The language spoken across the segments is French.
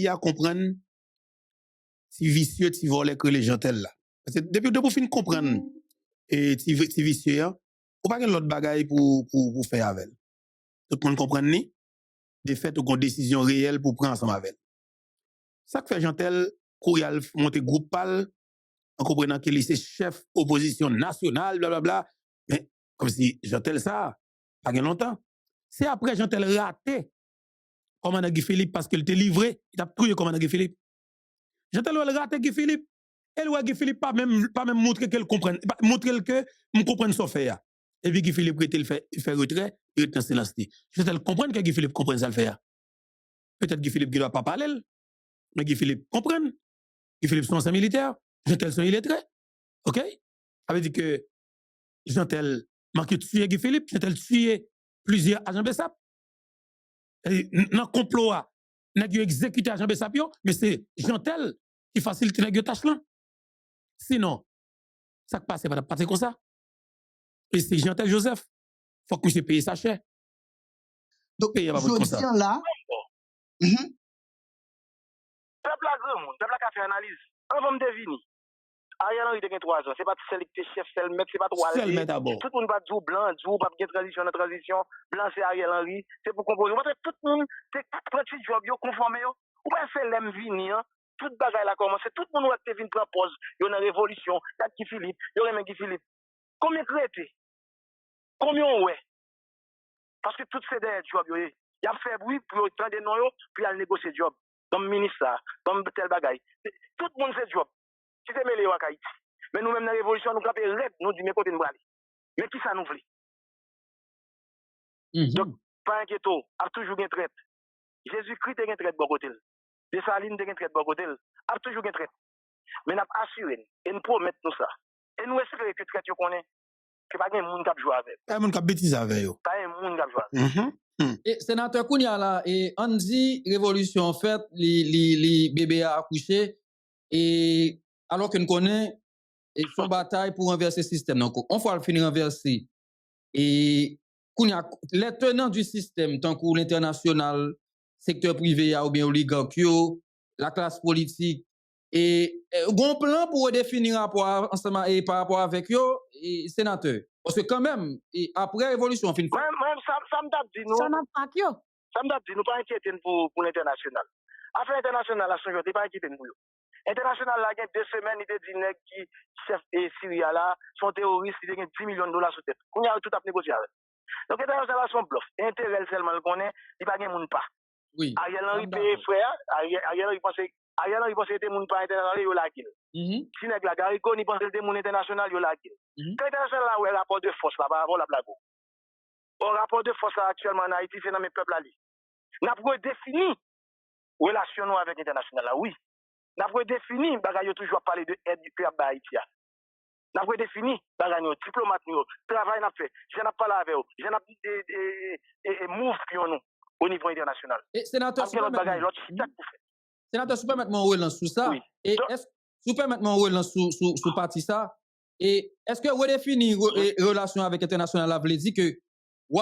pays à comprendre si vicieux, si volé que les gens tels là. Parce que depuis que vous finissez comprendre et si vicieux, ou pas l'autre bagaille pour faire avec. Tout le monde comprend ni de fait ou une décision réelle pour prendre ensemble avec. Ça que fait Jantel courir monter groupe pal en comprenant qu'il est chef opposition nationale blablabla mais comme si Jantel ça pas longtemps. C'est après Jantel raté commandant Guy Philippe parce qu'il était livré, il a trouvé commandant Guy Philippe. Jantel raté Guy Philippe. Elle ou Guy Philippe pas même montrer qu'elle comprenne, montrer que me comprenne son fait. Et puis Guy Philippe il fait retrait, il est dans silence. Jantel comprendre que Guy Philippe comprenne ça le fait. Peut-être Guy Philippe ne doit pas parler, mais Guy Philippe comprenne. Guy Philippe sont anciens militaires, Jantel sont illettrés. OK? Ça veut dire que Jantel manque de tuer Guy Philippe, Jantel tué plusieurs agents Bessap. Dans le complot, n'a exécuté agent Bessap, mais c'est Jantel qui facilite la tâche là. Sinon, ça ne passe pas comme ça. Et c'est Jantel Joseph. Il faut que monsieur paye sa chère. Donc, paye pas comme ça. Là. Peuple la grand monde, peuple la fait analyse. On va me deviner. Ariel Henry a 3 ans, c'est pas celle qui chef, celle mettre, c'est pas toi. Celle mettre d'abord. Tout le monde va dire blanc, dire pas de transition, blanc c'est Ariel Henry, c'est pour composer. Tout le monde, c'est 38 jobs, yo conformé yo. Ou pas c'est l'aime venir, tout bagaille a commencé, tout le monde va te venir prendre pause, yo dans révolution, y a Guy Philippe, yo remet Guy Philippe. Combien créé? Combien ouais? Parce que tout ces des jobs yo, y a fait bruit pour prendre des noms yo, puis aller négocier job. Comme ministre, comme tel bagaille. Tout le monde fait job. Si c'est mêlé à Haïti. Mais nous-mêmes dans la révolution, nous campons red, nous disons, mais côté nous aller. Mais qui ça nous fait? Donc, pas inquiétant, a toujours une traite. Jésus-Christ a une traite de bon côté. Dessalines a une traite de bon côté. A toujours une traite. Mais nous avons assuré, et nous promettons nous ça. Et nous espérons que traite qu'on est, que pas un monde qui joue avec. Pas un monde qui bêtise avec eux. Pas un monde qui joue avec. Et sénateur Kounia là, et on dit révolution en fait, les bébés a accouché, et alors qu'on connaît son bataille pour renverser le système. Donc, on va le finir renverser. Et Kounia, les tenants du système, tant que l'international, secteur privé ou bien oligarque, la classe politique, et bon plan pour définir rapport ensemble et par rapport avec eux, et sénateur. Parce que quand même, et après révolution, fin. Même ça me date dit nous. Ça me date dit nous pas inquiéter pour l'international. Affaire internationale, la société pas inquiéter nous. International là, il y a 2 semaines, il dit nèg qui chef et Syria là, sont terroristes, il a 10 millions de dollars sur tête. On a tout à négocier avec. Donc international son bluff. Intérêt seulement le connaît, il pas gain moun pas. Oui. Ariel Henry paye frère, Ariel Henry pense était moun pas international, yo la kill. Si nèg la Garico, il pense était moun international, yo la kill. Quand international là, ouais rapport de force là par rapport la blague. Au rapport de force là actuellement en Haïti, c'est dans mes peuples là. N'a pas défini relation nous avec international là, oui. N'a pas défini, bagay toujours parler de aide du peuple Haïti. N'a pas défini, bagay diplomate nous, travail n'a fait. Je n'ai pas parlé avec eux. Je n'ai pas move nous au niveau international. Et sénateur, sénateur, super mettre mon rôle dans tout ça. Oui. Et est-ce super mettre mon rôle dans sous parti ça? Et est-ce que redéfinir relation avec international a veut dire que ou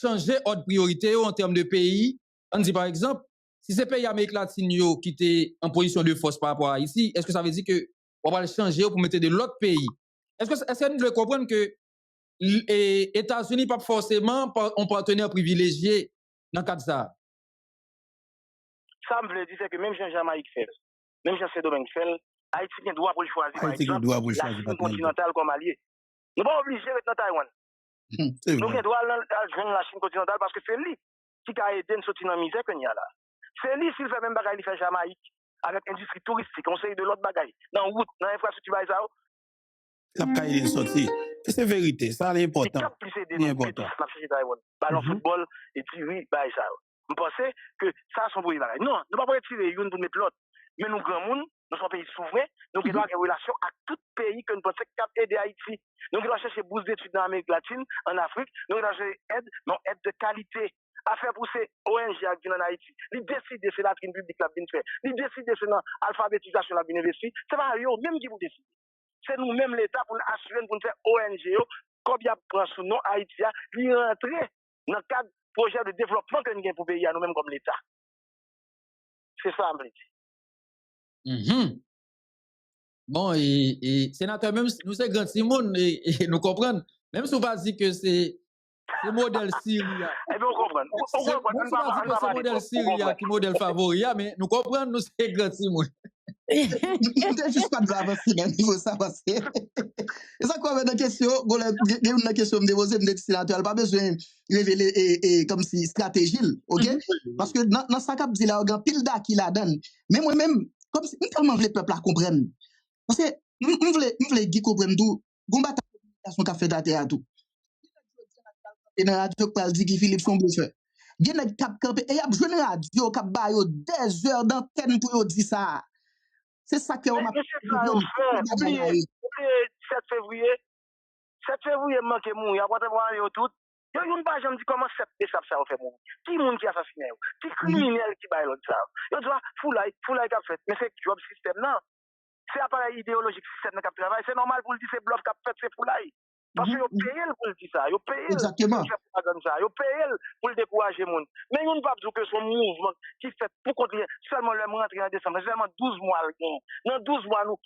changer ordre priorité en termes de pays? On dit par exemple, si ces pays Amérique latine qui étaient en position de force par rapport à ici, est-ce que ça veut dire que on va le changer pour mettre de l'autre pays? Est-ce que nous devons comprendre que les États-Unis pas forcément un partenaire privilégié dans le cadre de ça? Ça me veut dire que même Jean-Jamaïque fait, même Jean-Saint-Domingue fait, Haïti a droit pour choisir par exemple la Chine continentale comme allié. Nous ne pouvons pas obliger d'être dans Taïwan. Nous avons droit à joindre la Chine continentale parce que c'est lui qui a aidé nous sortir dans la misère qu'il y a là. C'est lui s'il fait même bagaille, il fait Jamaïque avec l'industrie touristique, on sait de l'autre bagaille, dans la route, dans l'infrastructure, la caille est sortie. C'est vérité, ça c'est important. C'est important. Ballon football et tirer, bah ça. Vous pensez que ça sont pour les bagailles. Non, nous ne pouvons pas tirer une pour mettre l'autre. Mais nous, grand monde, nous sommes pays souverains, nous devons avoir une relation avec tout pays que nous pensons qui aider Haïti. Nous devons chercher bourse d'études dans l'Amérique latine, en Afrique, nous devons chercher aide, non aide de qualité. À faire pousser ONG en Haïti. Ils décident c'est la tribune publique la bien fait. Ils décident c'est l'alphabétisation la bien investi. C'est pas eux même qui vous décident. C'est nous-mêmes l'État pour nous assurer pour nous faire ONG comme il y a pris sous nom Haïti, ils rentrer dans le cadre projet de développement que nous avons pour pays à nous-mêmes comme l'État. C'est ça, me dit. Mhm. Bon, sénateur, même si nous sommes grand Simon, et nous comprenons, même si on va dire que c'est modèle Syria. Eh bien, on comprend. On comprend. Même si on va dire que c'est modèle Syria qui est modèle favori, mais nous comprenons, nous sommes grand Simon. Peut-être juste pas de avancer dans le niveau ça parce que et ça quoi dans question une question me déposer me sénateur pas besoin révéler et comme si stratégie OK parce que dans ça cap dit là grand pile da qui la donne mais moi même comme si tellement le peuple à comprendre parce que on voulait qui comprendre tout gon bataille communication qu'a fait dater à tout et dans radio parle dit qui Philippe son bluffeur gen nèg cap camper et y a jeune radio cap ba yo des heures d'antenne pour yo dire ça. C'est ça que on a oubliez 7 février. 7 février, manque mourir. Après, voir yo tout. Yo, yon pas jamais dit comment 7 décembre ça fait mourir. Qui moun qui assassiné? Qui criminel qui baille l'autre ça? Yo dit, foulay qu'a fait. Mais c'est job système, non? C'est appareil idéologique système qui travaille. C'est normal pour le dire, c'est bluff qu'a fait, c'est foulay. Parce que yo paye pour le dire ça. Yo paye exactement. Yo paye pour le décourager moun. Mais yon pas dire que son mouvement qui fait pour continuer seulement le mois rentré en décembre, seulement 12 mois le gain. Dans 12 mois nous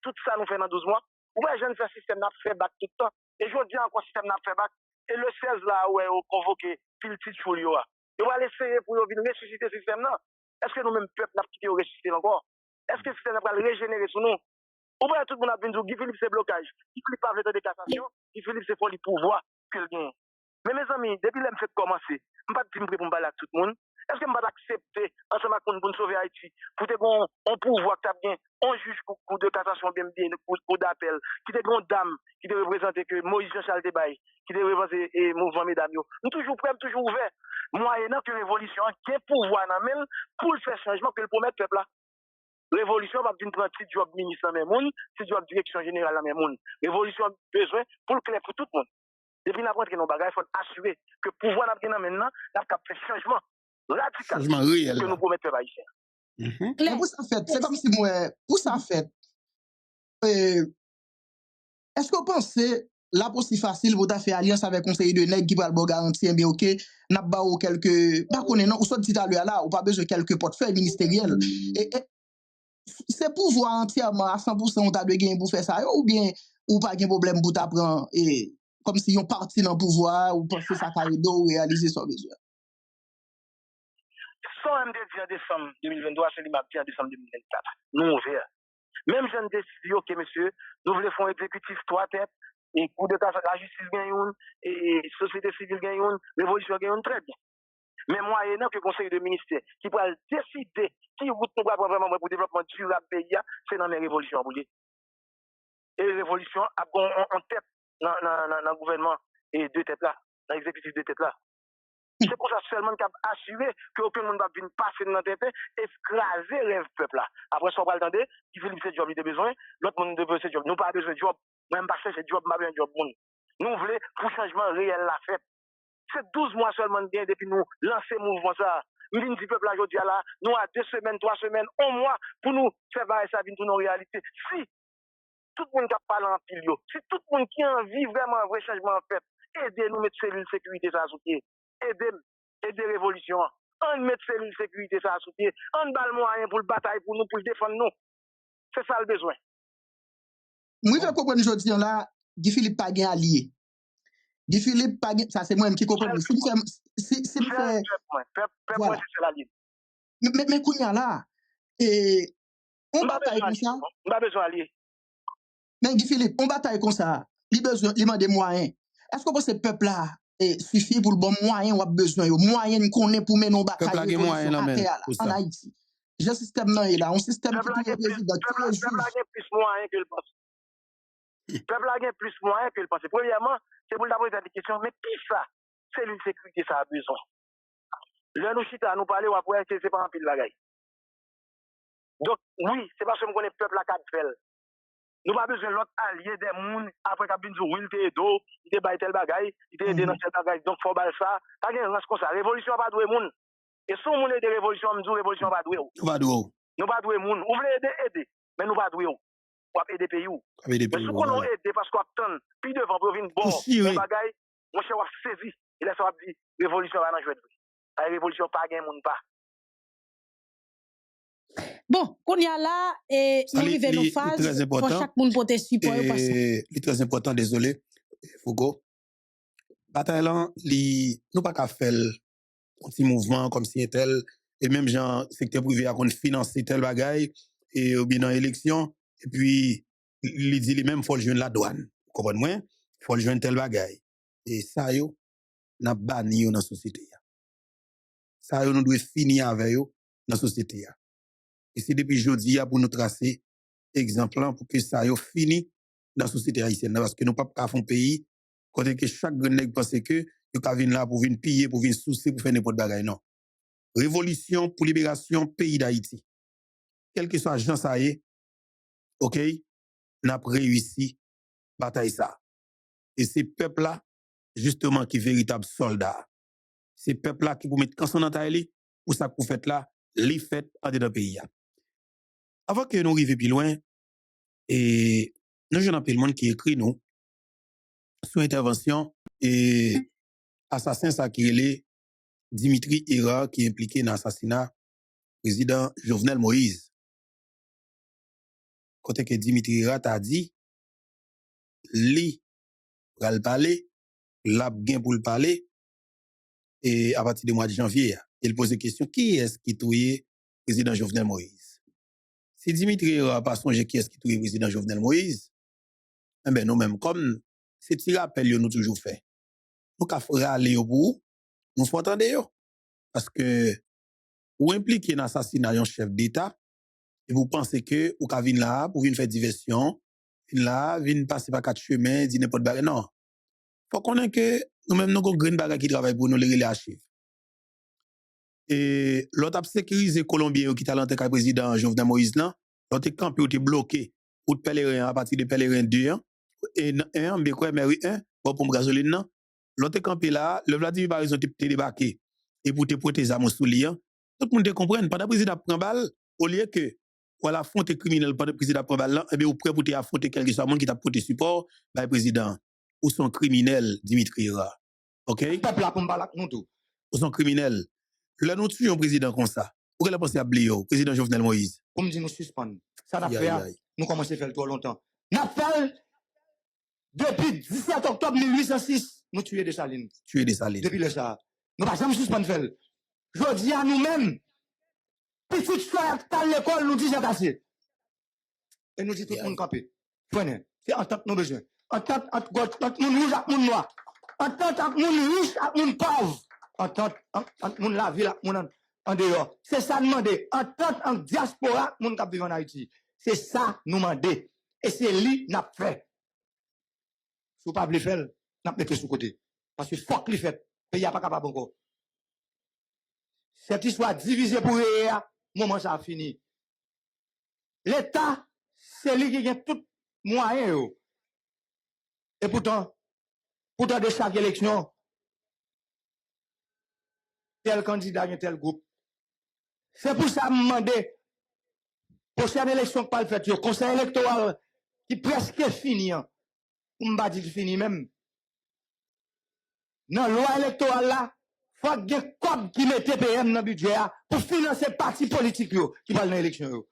tout ça nous fait dans 12 mois. Ouais, jeune fait système n'a fait back tout le temps. Et je dis encore système n'a fait back. Et le 16 là ouais on convoqué pile petit folio. On va essayer pour venir ressusciter le système là. Est-ce que nous même peuple n'a quitté ressusciter encore? Est-ce que le système va régénérer sur nous? Ou bien tout le monde a bien dit Guy Philippe c'est blocage. Guy Philippe pas veto de cassation. Guy Philippe c'est folie pouvoir que le gagne. Mais mes amis, depuis que je fait commencer, je ne pas dire pour me parler à tout le monde. Est-ce que je vais accepter ensemble pour nous sauver Haïti, pour te bon on pouvoir que bien, on juge pour de cassation bien pour d'appel, qui te une dame qui te représenter que Moïse Jean-Charles Debaye, qui te représenter le mouvement mesdames. Nous toujours prêts, toujours ouverts. Moyennant que révolution qui est pouvoir dans même pour le faire changement que le promet peuple là. Révolution va venir prendre petit job ministre dans même monde, petit job direction générale dans même monde. Révolution a besoin pour le clair pour tout le monde. Depuis n'importe quel bagage, il faut assurer que le pouvoir n'a pas maintenant, n'a pas fait changement radical que nous promettons haïtiens. Mais pour ça fait, c'est comme si moi, pour ça fait, est-ce que vous pensez la possible facile pour faire alliance avec le conseil de nègres qui va le garantir, mais ok, n'a pas quelques, pas qu'on est non, ou soit dit à l'heure là, ou pas besoin de quelques portefeuilles ministériels. Et c'est pouvoir entièrement à 100% on t'a de gain pour faire ça, ou bien, ou pas de problème pour t'apprendre, et comme si on parti dans le pouvoir, ou penser ça carrément, ou réaliser son besoin. Sans MD en décembre 2023, c'est l'immédiat en décembre 2024. Nous, ouverts. Même je ne décide, ok, monsieur, nous voulons faire un exécutif 3 têtes, et coup de casse, la justice gagne une, et société civile gagne une, révolution gagne une, très bien. Mais moyennant que le conseil de ministère qui pourra décider qui route nous va vraiment pour le développement durable pays, c'est dans les révolutions. Et les révolutions en tête dans le gouvernement et deux têtes là, dans l'exécutif de tête là. C'est pour ça seulement qu'il a assuré qu'aucun monde va venir passer dans la tête et écraser le peuple là. Après, ça, on va attendre, qui fait ce job, il a besoin, l'autre monde a besoin de ce job. Nous pas besoin de job, même pas chercher job, pas besoin de job. Nous voulons pour changement réel la fête. C'est 12 mois seulement bien depuis nous lancer le mouvement ça. Nous disons peuple là, aujourd'hui là, nous à 2 semaines, 3 semaines, 1 mois pour nous faire ça vient nos réalités. Si tout le monde qui parle en pile, si tout le monde qui a envie vraiment un vrai changement en fait, aidez-nous mettre cellule sécurité ça à soutenir. Aider révolution. On met cellule sécurité ça à soutenir. On balle moyen pour le bataille pour nous, pour le défendre nous. C'est ça le besoin. Moi, je comprends aujourd'hui là, Guy Philippe pas gain allié. Guy Philippe pas gain, ça c'est moi qui comprends. Si fait mais kounya là et on bataille comme ça. On pas besoin allié. Mais Guy Philippe, on bataille comme ça. Il besoin il demande des moyens. Est-ce que ce peuple là suffit pour le bon moyen ou a besoin de moyens qu'on est pour mener nos batailles en Haïti? Le système là, un système qui est président qui est juge. Plus moyen que le pense. Le peuple a plus moyen que le pense. Premièrement, c'est pour d'abord des questions, mais qui ça? C'est une sécurité, ça a besoin. Là, nous chita, nous parler, après, c'est pas un pile bagaille. Donc, oui, c'est parce que nous connaissons le peuple à quatre felles. Nous n'avons pas besoin de l'autre allié des mouns, après qu'il y a une il d'eau, il te baille tel bagaille, il te aide dans tel bagaille, donc il faut bailler ça. Pas de race comme ça. Révolution pas doué moun. Et si on est de révolution, on dit révolution pas doué. Nous pas doué moun. Vous voulez aider, mais nous pas doué. Pour aider pays ou. Mais si on aide parce qu'on attend, puis devant pour venir bon, bagaille, mon cher va saisir. Il a ça dit révolution va dans jouer. La révolution pas gain moun pas. Bon, qu'on y a là, et Ça, nous li- arrivons nos li- li phases, très pour important. chaque monde porter support. Et li très important, désolé, Fougo. Bataille là, nous pas qu'à faire un petit mouvement comme si tel, et même genre, secteur privé a qu'on finance tel bagaille, et ou bien dans l'élection, et puis, il dit lui-même, faut le joindre la douane. Vous comprenez moi? Faut le joindre tel bagaille. Et ça, yo, n'a banni yo dans la société. Ça, yo, nous devons finir avec yo dans la société. Et c'est depuis jeudi pour nous tracer exemple là pour que ça yo fini dans la société haïtienne. Parce que nous pas qu'à faire un pays, côté que chaque nèg pense que yo ka venir là pour venir piller, pour venir soucier, pour faire n'importe bagaille. Non. Révolution pour libération pays d'Haïti. Quel que soit Jean ça y est, OK, n'a réussi bataille ça. Et ces peuples là justement qui véritable soldats. Ces peuples là qui pour mettre canson dans taille pour ça pour fait là, li fait en dedans pays. Avant que nous arrivions plus loin, et nous avons un peu de monde qui écrit nous sur intervention et assassin ça qui est Dimitri Ira qui est impliqué dans l'assassinat président Jovenel Moïse. Côté que Dimitri Ira t'a dit, li pral parler, l'a bien pour le parler, et à partir du mois de janvier, il pose la question, qui est-ce qui touye président Jovenel Moïse? Si Dimitri Ira n'a pas songé qui est-ce qui touye président Jovenel Moïse, eh ben nous-mêmes, comme c'est petit rappel nous toujours fait, nous qu'à râler pour nous faut entendre yo. Parce que ou impliqué dans l'assassinat d'un chef d'État, et vous pensez que ou ka vin là pour venir faire diversion, vin là, vin passer par quatre chemins, dire n'importe quoi. Non. Faut qu'on ait que nous-mêmes nous avons green bagage qui travaille pour nous les archives. Et l'autre a sécurisé Colombien qui talent le président Jovenel Moïse là, l'autre campé ou te bloqué pour pèlerin à partir de pèlerin 2 et un mais quoi mais 1 pour gasoline non. L'autre campé là, le Vladimir par exemple te débarqué et pour te porter des armes sous liant. Tout le monde te comprend pendant le président prend balle au lieu que voilà affronter criminel pendant le président prend balle là et bien ou prêt pour te affronter quelque soit monde qui t'a porté support par le président ou son criminel Dimitri Ira. OK? Peuple là pour m'balak nous tout. Ou son criminel. Là nous tuons un président comme ça. Ou qu'elle a pensé à Blio, président Jovenel Moïse. Pour me dire nous suspendre. Ça n'a fait nous commençons à faire trop longtemps. N'a fait depuis 17 octobre 1806 nous tuer des salines. Tuer des salines. Depuis le ça. Nous pas jamais suspendre faire. Je dis à nous-mêmes petit choix à l'école nous dit j'ai cassé. Et nous dit tout le monde campé. Prenez. C'est en tant que nous besoin. En tant que nous rouge et nous noir. En tant que nous riche et nous pauvre. En tant que nous la ville et nous en dehors. C'est ça nous demander. En tant que diaspora, nous qui vivons en Haïti. C'est ça nous demander. Et c'est lui qui n'a fait. Si vous ne pouvez pas faire, n'a pas sous côté. Parce que faut que le fait. Le pays n'est pas capable encore. Cette histoire divisée pour rien, moment ça a fini. L'État, c'est lui qui a tout moyen. Et pourtant, de chaque élection, tel candidat, tel groupe. C'est pour ça que je demande, prochaine élection que pas le fait, le conseil électoral qui presque fini, on va dire fini même. Dans la loi électorale là, il faut qu'il y ait un code qui mette PM dans le budget pour financer les partis politiques qui parlent dans l'élection.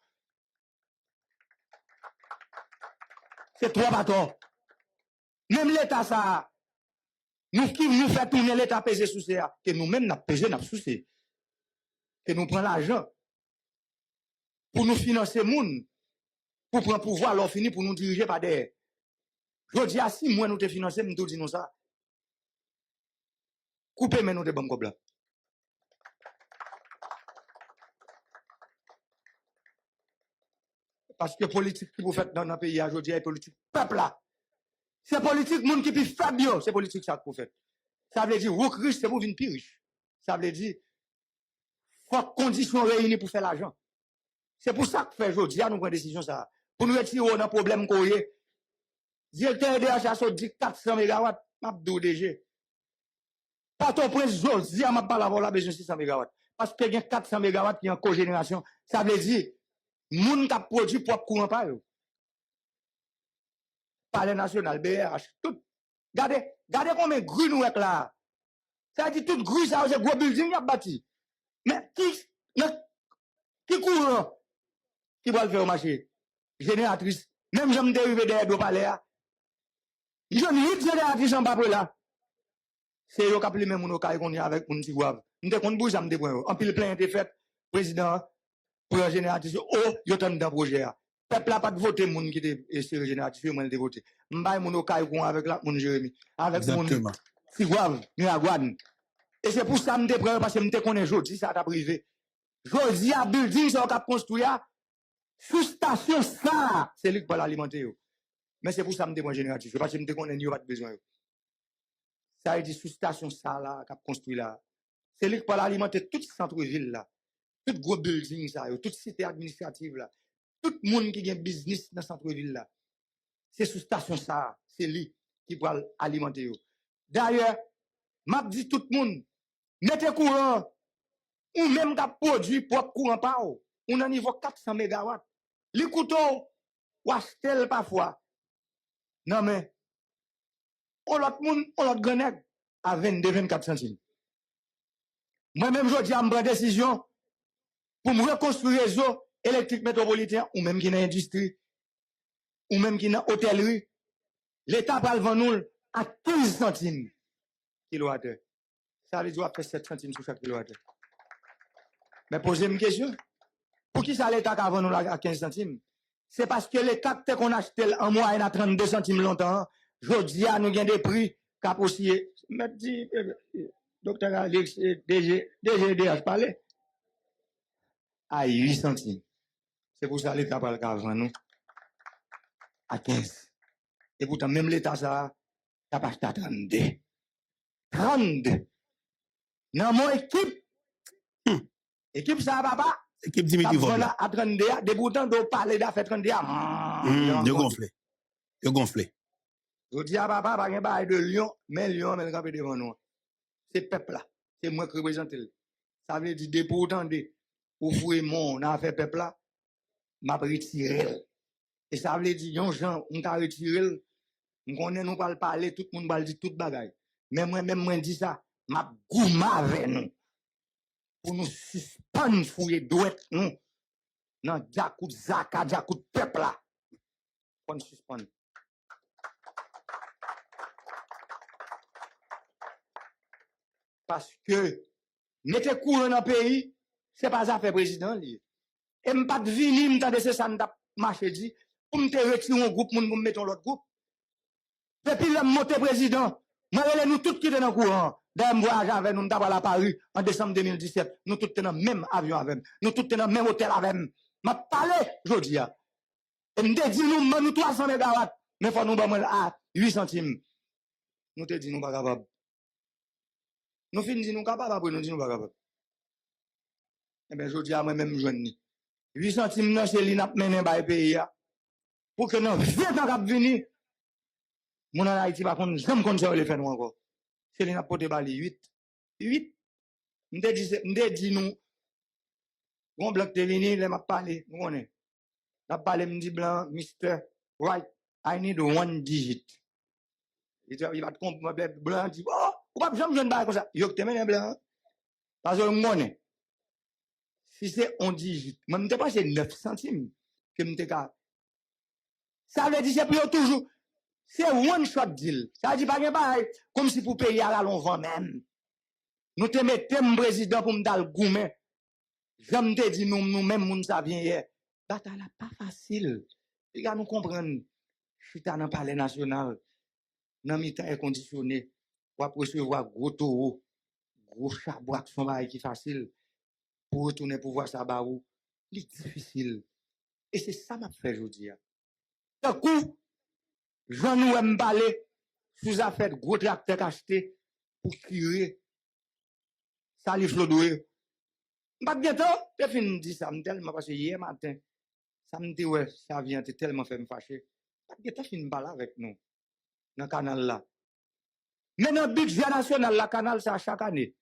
C'est trop bâton. Même l'État, ça, nous qui nous fait tourner l'État peser sous ça, que nous-mêmes, nous pesé, nous sous que nous prenons l'argent pour nous financer moun, pour prendre pouvoir, leur fini pour nous diriger par derrière. Je dis à si moi nous te financer, nous te disons ça. Coupez mais nous de bons là. Parce que politique que vous faites dans notre pays aujourd'hui est politique peuple là. C'est politique monde qui plus faible, c'est politique ça que vous faites. Ça veut dire vous riche c'est pour venir plus riche. Ça veut dire faut conditions réunies pour faire l'argent. C'est pour ça que fait aujourd'hui nous prenons décision ça. Pour nous retirer dans problème qu'on y est. Directeur de achat sur 400 MW, Mabdou DG. Pas ton prince aujourd'hui m'a pas la besoin de 600 MW parce que il y a 400 MW qui en cogénération. Ça veut dire moun qui produit propre courant pas yo. Palais national BRH tout. Regardez combien grue nous est là. Ça dit toute grue ça c'est gros building y a bâti. Mais qui courant qui va le faire au marché. Génératrice. Même j'aime dériver derrière le palais. Je n'ai 8 génératrices en bas là. C'est eux qui appellent même mon cas qu'on y a avec mon petit guave. Nous te compte pour ça, en pile plein été fait, président, pour la génératrice, oh, il y a dans projet. Peuple n'a pas de voter, moun qui est sur la génératrice, moi, de voter. M'baye mon cas avec la mon Jérémy, avec mon petit guave, nous à Guadeloupe. Et c'est pour ça que je me prends parce que je connais aujourd'hui, ça t'a privé. Jodi à building, ça a construit, sous station, ça, c'est lui qui va l'alimenter. Mais c'est pour ça que je me génératrice, parce que je connais, il n'y a pas de besoin. Ça a dit sous station, ça là, qui a construit là. C'est lui qui va l'alimenter tout centre-ville là, tout gros building, ça, toute cité administrative là, tout le monde qui a un business dans centre-ville là. C'est sous station, ça, c'est lui qui va l'alimenter. D'ailleurs, m'a dit tout le monde, mettez courant, ou même qu'à produit propre courant par ou, on a niveau 400 MW. Les couteaux, ou acheter parfois. Non mais, on l'autre monde, on l'autre grenade à 22-24 centimes. Moi-même, je dis à me décision pour me reconstruire le réseau électrique métropolitain, ou même qui dans l'industrie, ou même qui dans l'hôtellerie. L'État va le vendre à 15 centimes kilowattheure. Ça veut dire qu'on fait 7 centimes sur chaque kilowattheure. Mais posez une question. Pour qui ça l'État va vendre à 15 centimes? C'est parce que les capteurs qu'on achète en moyenne à 32 centimes longtemps, je dis à nous gagner des prix cap aussi. Me dit, docteur Alex, DGDH parler. À 8 centimes. C'est pour ça que l'État parle qu'à nous à 15. Et pourtant, même l'État, ça, n'a pas acheté à 32. 32. Dans mon équipe, équipe ça, papa. Équipe Dimitri Vogue. À 32, des boutons de parler d'affaires 32. De gonflé. De gonflé. Je dis à papa, pas un bail de Lyon, mais Lyon, mais le camp devant nous. C'est peuple là. C'est moi qui représente. Ça veut dire, des boutons de, pour fouiller mon affaire peuple là, m'a retiré. Et ça veut dire, yon gens, on t'a retiré. On connaît, nous pas parler, tout le monde va dire tout bagaille. Mais moi, dis ça, m'a gouma avec nous. Pour nous suspendre, fouiller douette, nous. Non, diakout zaka, diakout peuple là. Pour nous suspendre. Parce que, mettez courant dans le pays, c'est pas ça fait président, li. Et m'pas de venir, m'tende c'est ça, m'tap marché dit, pour m'te retirer un groupe, pour me mettre l'autre groupe. Depuis le monté président, moi, nous tous qui étaient dans le courant, d'un voyage avec nous, d'abord à Paris, en décembre 2017, nous tous étions dans le même avion avec, nous tous étions dans le même hôtel avec, m'a parlé, je dis, et m'te dit, nous 300 MW, mais faut nous à 8 centimes. Nous te dit, nous pas capable. Nous finissons, nous capables, après nous dit, nous pas capable. Eh bien, je dis à moi-même, jeune, 8 centimes, non, c'est l'inap mené par le pays, pour que nous, 20 ans qui venir, mon en Haïti, par contre, j'aime qu'on les fait nous encore. C'est l'inap poté bali 8. 8. M'te dit, nous, on bloc te vini, les m'a parlé, nous on est. N'a parlé, m'dit blanc, Mr. Right, I need 1 digit. Il va te comprendre, blanc, dit, oh, pourquoi j'aime jeune bail comme ça? Yo, te mène blanc. Parce que on est. Si c'est 1 digit, moi, m'te pas c'est 9 centimes que m'te ka. Ça veut dire, c'est pour toujours. C'est one shot deal. Ça veut dire pas pareil, comme si pour payer à la longue même. Nous te mettons président pour m'dal goumé. J'aime te dire nous-mêmes, nous ça vient hier. Bataille pas facile. Les gars, nous comprennent. Je suis dans le palais national. Dans mi-temps air conditionné. Pour recevoir gros taureau, gros chabois qui sont qui facile. Pour retourner pour voir ça baou. C'est difficile. Et c'est ça m'a fait aujourd'hui. D'un coup, j'en nous aime parler sous affaire gros tracteur acheté pour tirer. Ça les flodoué. Pas bientôt, je finis de dire ça tellement parce que hier matin, ça me dit ouais, ça vient tellement fait me fâcher. Pas bientôt fin parler avec nous dans le canal là. Mais dans le budget national, la canal ça chaque année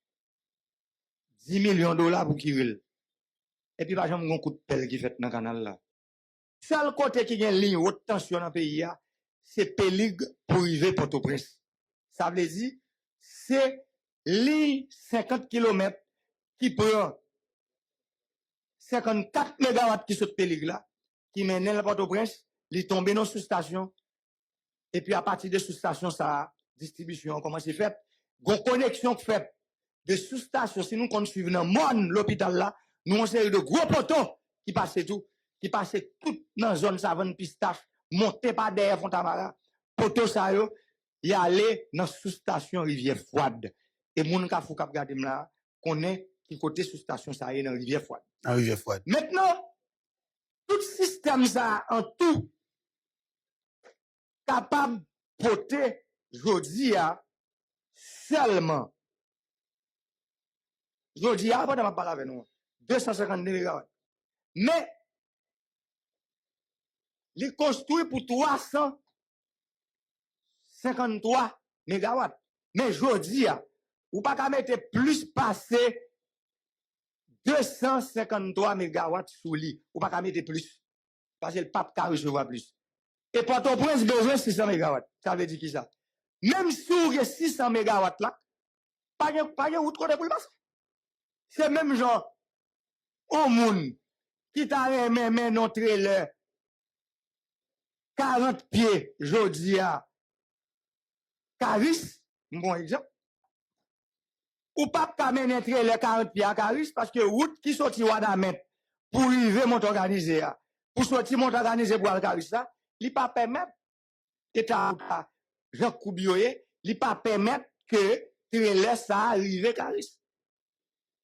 10 millions de dollars pour Kiril. Et puis pas jamais un coup de pelle qui fait dans le canal là. Seul côté qui a une ligne haute tension dans le pays, c'est Pélig pour arriver Port-au-Prince. Ça veut dire, c'est ligne 50 km qui prend 54 MW qui saute Pélig là, qui menait le Port-au-Prince, il est tombé dans la sous-station. Et puis à partir de sous-station, sa distribution comment c'est fait. Une connexion faite de sous-station, si nous comptons suivre dans l'hôpital là, nous avons une série de gros poteaux qui passaient tout dans la zone savane pistache, monté par derrière Fontamara, poteaux ça yo, y allé dans sous-station Rivière Froide. Et moun ka fou k'ap gade là, connaît qui côté sous-station ça y est dans Rivière Froide. Ah, Rivière Froide. Maintenant, tout système ça en tout capable de porter jodi a seulement jodi a avant de parler avec nous 252 MW. Mais il est construit pour 353 MW. Mais jodi a ou pas qu'à mettre plus passé 253 MW sous lui. Ou pas qu'à mettre plus. Parce que le pape ka recevoir plus. Et Port-au-Prince besoin 600 MW. Ça veut dire qui ça? Même si vous avez 600 MW là, pas de route côté pour le passer. C'est même genre, au monde qui t'a remis notre trailer 40 pieds, jodi à Caris, bon exemple. Ou pas qu'à mener un trailer 40 pieds à Caris parce que route qui sorti Wadamet pour arriver mon organisé, pour sortir mon organisé pour aller Caris là, il pas permettre état Jean Koubioye, il pas permettre que trailer ça arrive Caris.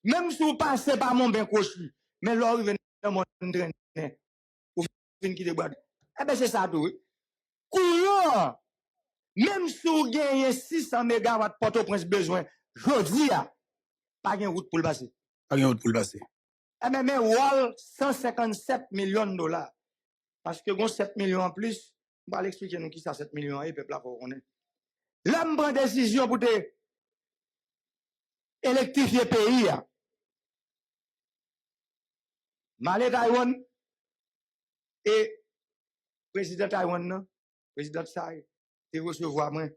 Même si vous passez par mon ben cochu, mais là vous venez dans mon train, vous venez qui bois. Eh ben c'est ça tout. Courant. Même si vous gagnez 600 MW Port-au-Prince besoin, jodi a pas de route pour le passer. Pas de route pour le passer. Eh ben mais wall 157 millions de dollars. Parce que 7 millions en plus, on va l'expliquer nous qui ça 7 millions et peuple là pour connaître. Là me prend décision pour te électrifier pays. Malé Taïwan et président Taïwan, président Tsai, te recevoir moi,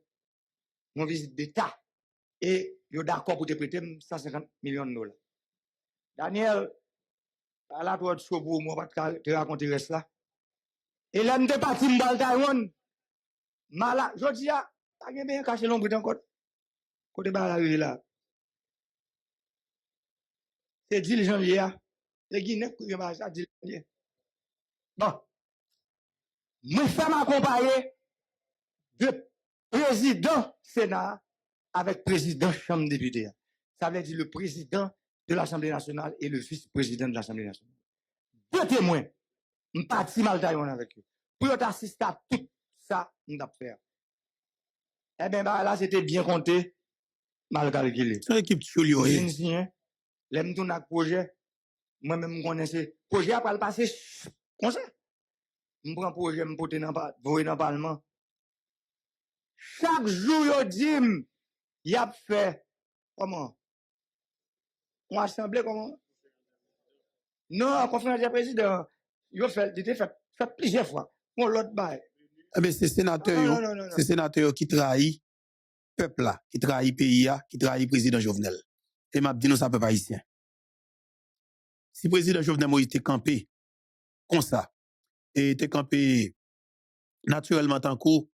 mon visite d'État. Et yo d'accord pour te prêter 150 millions de dollars. Daniel, à la droite, pour moi, pas te raconter reste là. Et là, m'te parti m'bal Taïwan. Mala, jodi a, pas bien caché l'ombre encore. Côté ba la rue là. C'est diligent lié. Les Guinéens qui va ça diligent. Bon. Moi fais m'accompagner de président Sénat avec président Chambre des députés. Ça veut dire le président de l'Assemblée nationale et le vice-président de l'Assemblée nationale. Deux témoins. Je suis parti mal Taïwan avec eux. Pour assister à tout ça, nous avons fait. Eh bien, là, c'était bien compté, mal calculé. C'est l'équipe Chulio. Je suis l'aime tout notre projet. Moi-même, je connais ce projet après le passer comme ça. Je prends un projet, je porte dans le Parlement. Chaque jour, je dis, il a fait comment? On assemblée comment? Non, conférence des présidents. Il a fait plusieurs fois. Mon l'autre bail. Eh bien, c'est sénateur, c'est sénateur qui trahit peuple là, qui trahit pays là, qui trahit président Jovenel. Et m'a dit non, ça peut pas haïtien. Si président Jovenel Moïse était campé comme ça, et était campé naturellement tant coup,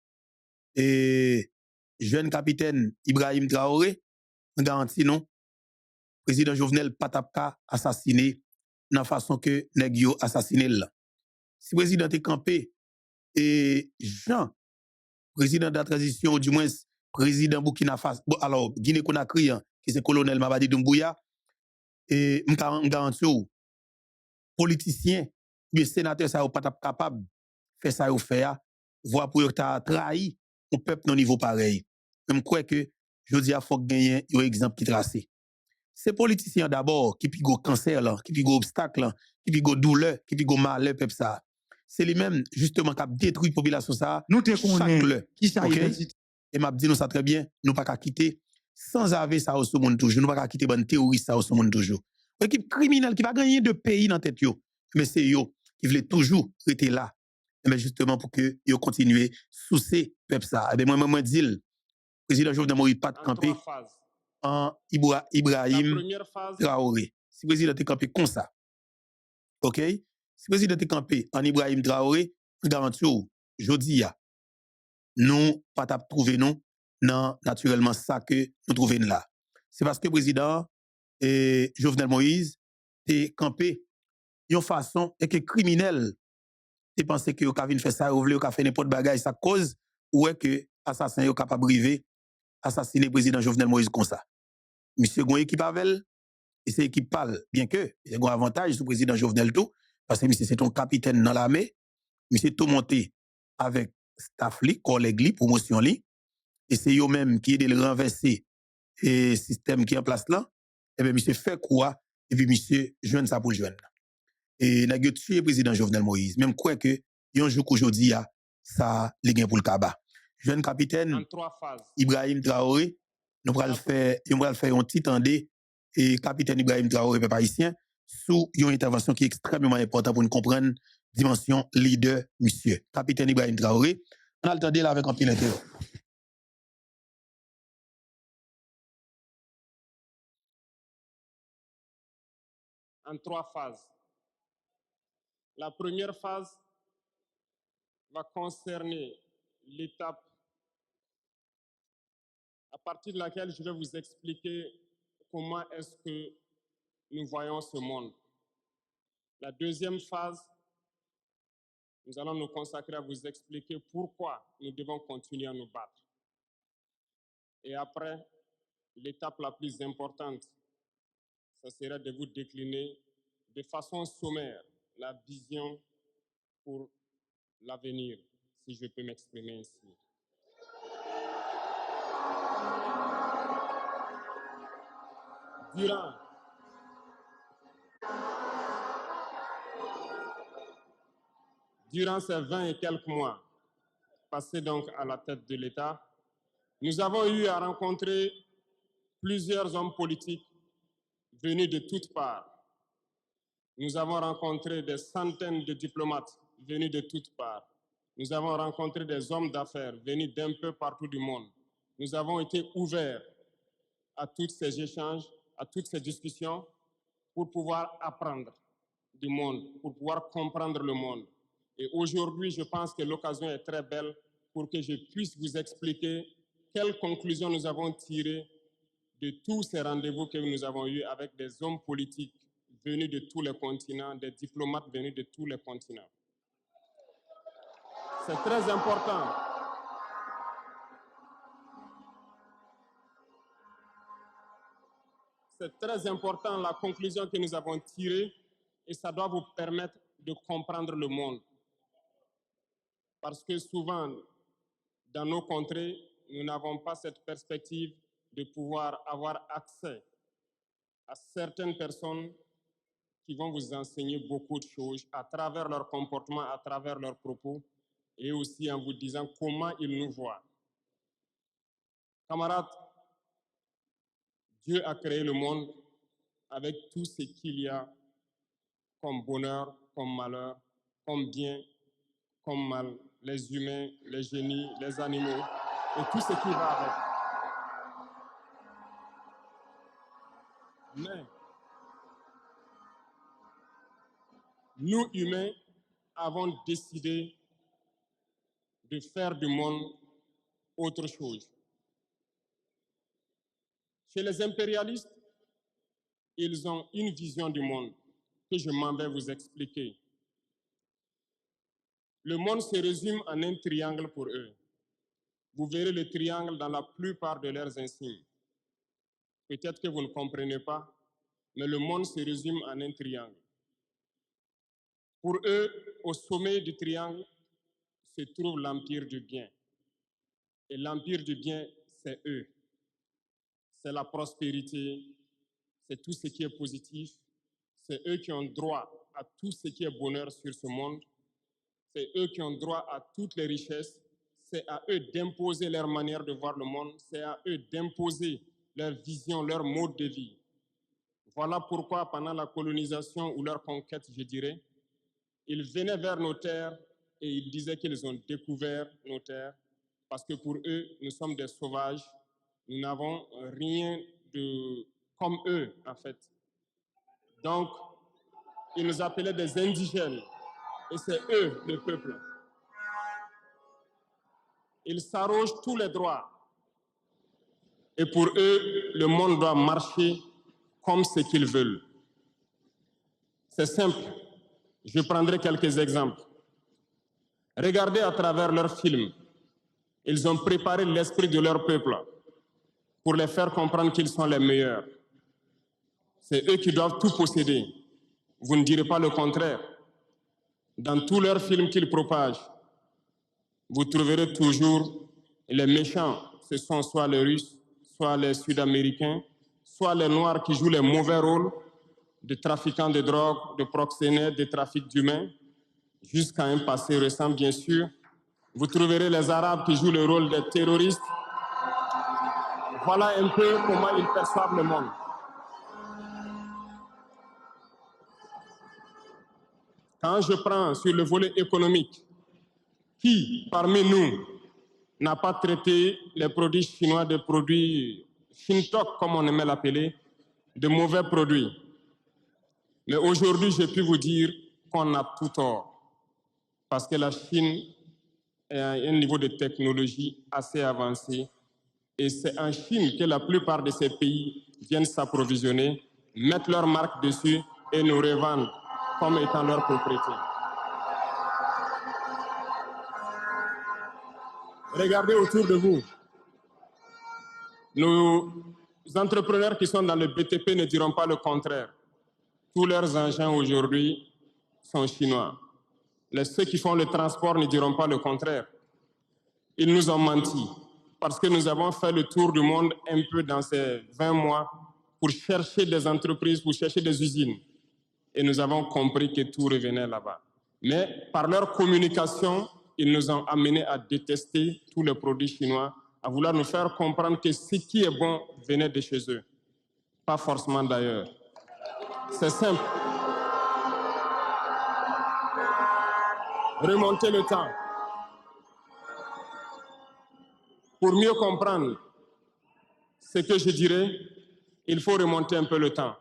et jeune capitaine Ibrahim Traoré, on garantit non, président Jovenel Patapka assassiné dans la façon que nèg yo assassiné là. Si président était campé et Jean, président de la transition, ou du moins président Burkina Faso, alors Guinée-Conakry, qui c'est colonel Mabadi Doumbouya, et m'garantis politicien, le sénateur, ça n'est pas capable de faire ça ou faire, voir pour ta trahi au peuple au niveau pareil. Je crois que je dis à faut gagner un exemple qui tracé. C'est politiciens d'abord qui pigo cancer là, qui pigo obstacle là, qui pigo douleur, qui pigo malheur peuple ça. C'est lui-même justement qui a détruit la population ça. Nous te connaissons qui ça okay? Et m'a dit nous ça très bien, nous pas qu'à quitter sans avoir ça au monde toujours, nous pas qu'à quitter bonne terroriste ça au monde toujours. Une équipe criminelle qui va gagner de pays dans tête yo, mais c'est yo qui voulait toujours rester là. Mais justement pour que yo continue sous ces peuple ça. Et moi dit président Jovenel Moïse pas de camper en Ibrahim Traoré. Si président est campé comme ça. OK? Si le président est campé en Ibrahim Traoré, je garantis, jodi ya, nous pas trouver nous dans naturellement ça que nous trouvons là. C'est parce que le président Jovenel Moïse est campé d'une façon et que criminel te pensé que vous avez fait ça, vous voulez faire n'importe bagage, ça cause ou est que assassin est capable de briver, assassiner le président Jovenel Moïse comme ça. Monsieur gon équipe avec et c'est équipe parle bien que il y a un avantage sur le président Jovenel tout parce que monsieur c'est ton capitaine dans l'armée, monsieur tout monté avec staff li, collègue li, promotion li et c'est eux même qui aident le renverser et système qui est en place là et bien monsieur fait quoi et puis monsieur joindre ça pour joindre. Et n'a tué le président Jovenel Moïse même quoi que un jour qu'aujourd'hui ça les gain pour le cabas. Jeune capitaine en 3 phases. Ibrahim Traoré nous va le faire un petit tendé et capitaine Ibrahim Traoré peuple haïtien sous une intervention qui est extrêmement importante pour nous comprendre dimension leader monsieur capitaine Ibrahim Traoré on a le temps là avec un pilote. En 3 phases. La première phase va concerner l'étape à partir de laquelle je vais vous expliquer comment est-ce que nous voyons ce monde. La deuxième phase, nous allons nous consacrer à vous expliquer pourquoi nous devons continuer à nous battre. Et après, l'étape la plus importante, ce serait de vous décliner de façon sommaire la vision pour l'avenir, si je peux m'exprimer ainsi. Durant ces 20 et quelques mois passés donc à la tête de l'État, nous avons eu à rencontrer plusieurs hommes politiques venus de toutes parts. Nous avons rencontré des centaines de diplomates venus de toutes parts. Nous avons rencontré des hommes d'affaires venus d'un peu partout du monde. Nous avons été ouverts à tous ces échanges, à toutes ces discussions pour pouvoir apprendre du monde, pour pouvoir comprendre le monde. Et aujourd'hui, je pense que l'occasion est très belle pour que je puisse vous expliquer quelles conclusions nous avons tirées de tous ces rendez-vous que nous avons eus avec des hommes politiques venus de tous les continents, des diplomates venus de tous les continents. C'est très important. C'est très important la conclusion que nous avons tirée et ça doit vous permettre de comprendre le monde. Parce que souvent, dans nos contrées, nous n'avons pas cette perspective de pouvoir avoir accès à certaines personnes qui vont vous enseigner beaucoup de choses à travers leur comportement, à travers leurs propos, et aussi en vous disant comment ils nous voient. Camarades, Dieu a créé le monde avec tout ce qu'il y a comme bonheur, comme malheur, comme bien, comme mal, les humains, les génies, les animaux, et tout ce qui va avec. Mais nous, humains, avons décidé de faire du monde autre chose. Chez les impérialistes, ils ont une vision du monde que je m'en vais vous expliquer. Le monde se résume en un triangle pour eux. Vous verrez le triangle dans la plupart de leurs insignes. Peut-être que vous ne comprenez pas, mais le monde se résume en un triangle. Pour eux, au sommet du triangle se trouve l'empire du bien. Et l'empire du bien, c'est eux. C'est la prospérité, c'est tout ce qui est positif. C'est eux qui ont droit à tout ce qui est bonheur sur ce monde. C'est eux qui ont droit à toutes les richesses. C'est à eux d'imposer leur manière de voir le monde. C'est à eux d'imposer leur vision, leur mode de vie. Voilà pourquoi, pendant la colonisation ou leur conquête, je dirais, ils venaient vers nos terres et ils disaient qu'ils ont découvert nos terres parce que pour eux, nous sommes des sauvages. Nous n'avons rien de comme eux, en fait. Donc, Ils nous appelaient des indigènes. Et c'est eux, le peuple. Ils s'arrogent tous les droits. Et pour eux, le monde doit marcher comme ce qu'ils veulent. C'est simple. Je prendrai quelques exemples. Regardez à travers leurs films. Ils ont préparé l'esprit de leur peuple pour les faire comprendre qu'ils sont les meilleurs. C'est eux qui doivent tout posséder. Vous ne direz pas le contraire. Dans tous leurs films qu'ils propagent, vous trouverez toujours les méchants. Ce sont soit les Russes, soit les Sud-Américains, soit les Noirs qui jouent les mauvais rôles de trafiquants de drogue, de proxénètes, de trafic d'humains, jusqu'à un passé récent, bien sûr. Vous trouverez les Arabes qui jouent le rôle des terroristes. Voilà un peu comment ils perçoivent le monde. Quand je prends sur le volet économique, qui parmi nous n'a pas traité les produits chinois de produits Shintok, comme on aimait l'appeler, de mauvais produits? Mais aujourd'hui, j'ai pu vous dire qu'on a tout tort, parce que la Chine est à un niveau de technologie assez avancé, et c'est en Chine que la plupart de ces pays viennent s'approvisionner, mettent leur marque dessus et nous revendent comme étant leur propriété. Regardez autour de vous. Nos entrepreneurs qui sont dans le BTP ne diront pas le contraire. Tous leurs engins aujourd'hui sont chinois. Ceux qui font le transport ne diront pas le contraire. Ils nous ont menti parce que nous avons fait le tour du monde un peu dans ces 20 mois pour chercher des entreprises, pour chercher des usines. Et nous avons compris que tout revenait là-bas. Mais par leur communication, ils nous ont amenés à détester tous les produits chinois, à vouloir nous faire comprendre que ce qui est bon venait de chez eux, pas forcément d'ailleurs. C'est simple. Remonter le temps. Pour mieux comprendre ce que je dirais, il faut remonter un peu le temps.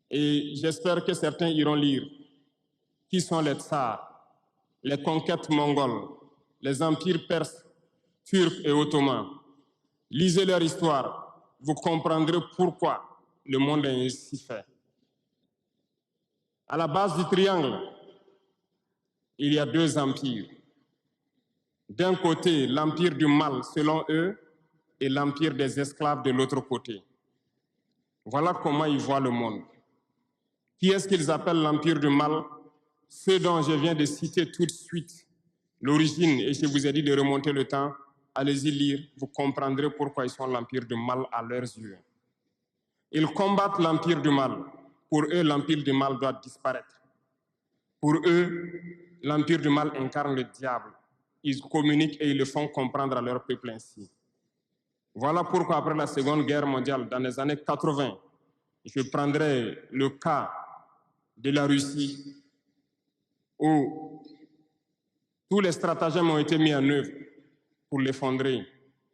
Et j'espère que certains iront lire qui sont les tsars, les conquêtes mongoles, les empires perses, turcs et ottomans. Lisez leur histoire, vous comprendrez pourquoi le monde est ainsi fait. À la base du triangle, il y a deux empires. D'un côté, l'empire du mal, selon eux, et l'empire des esclaves de l'autre côté. Voilà comment ils voient le monde. Qui est-ce qu'ils appellent l'empire du mal? Ceux dont je viens de citer tout de suite l'origine, et je vous ai dit de remonter le temps, allez-y lire, vous comprendrez pourquoi ils sont l'empire du mal à leurs yeux. Ils combattent l'empire du mal. Pour eux, l'empire du mal doit disparaître. Pour eux, l'empire du mal incarne le diable. Ils communiquent et ils le font comprendre à leur peuple ainsi. Voilà pourquoi après la Seconde Guerre mondiale, dans les années 80, je prendrai le cas de la Russie où tous les stratagèmes ont été mis en œuvre pour l'effondrer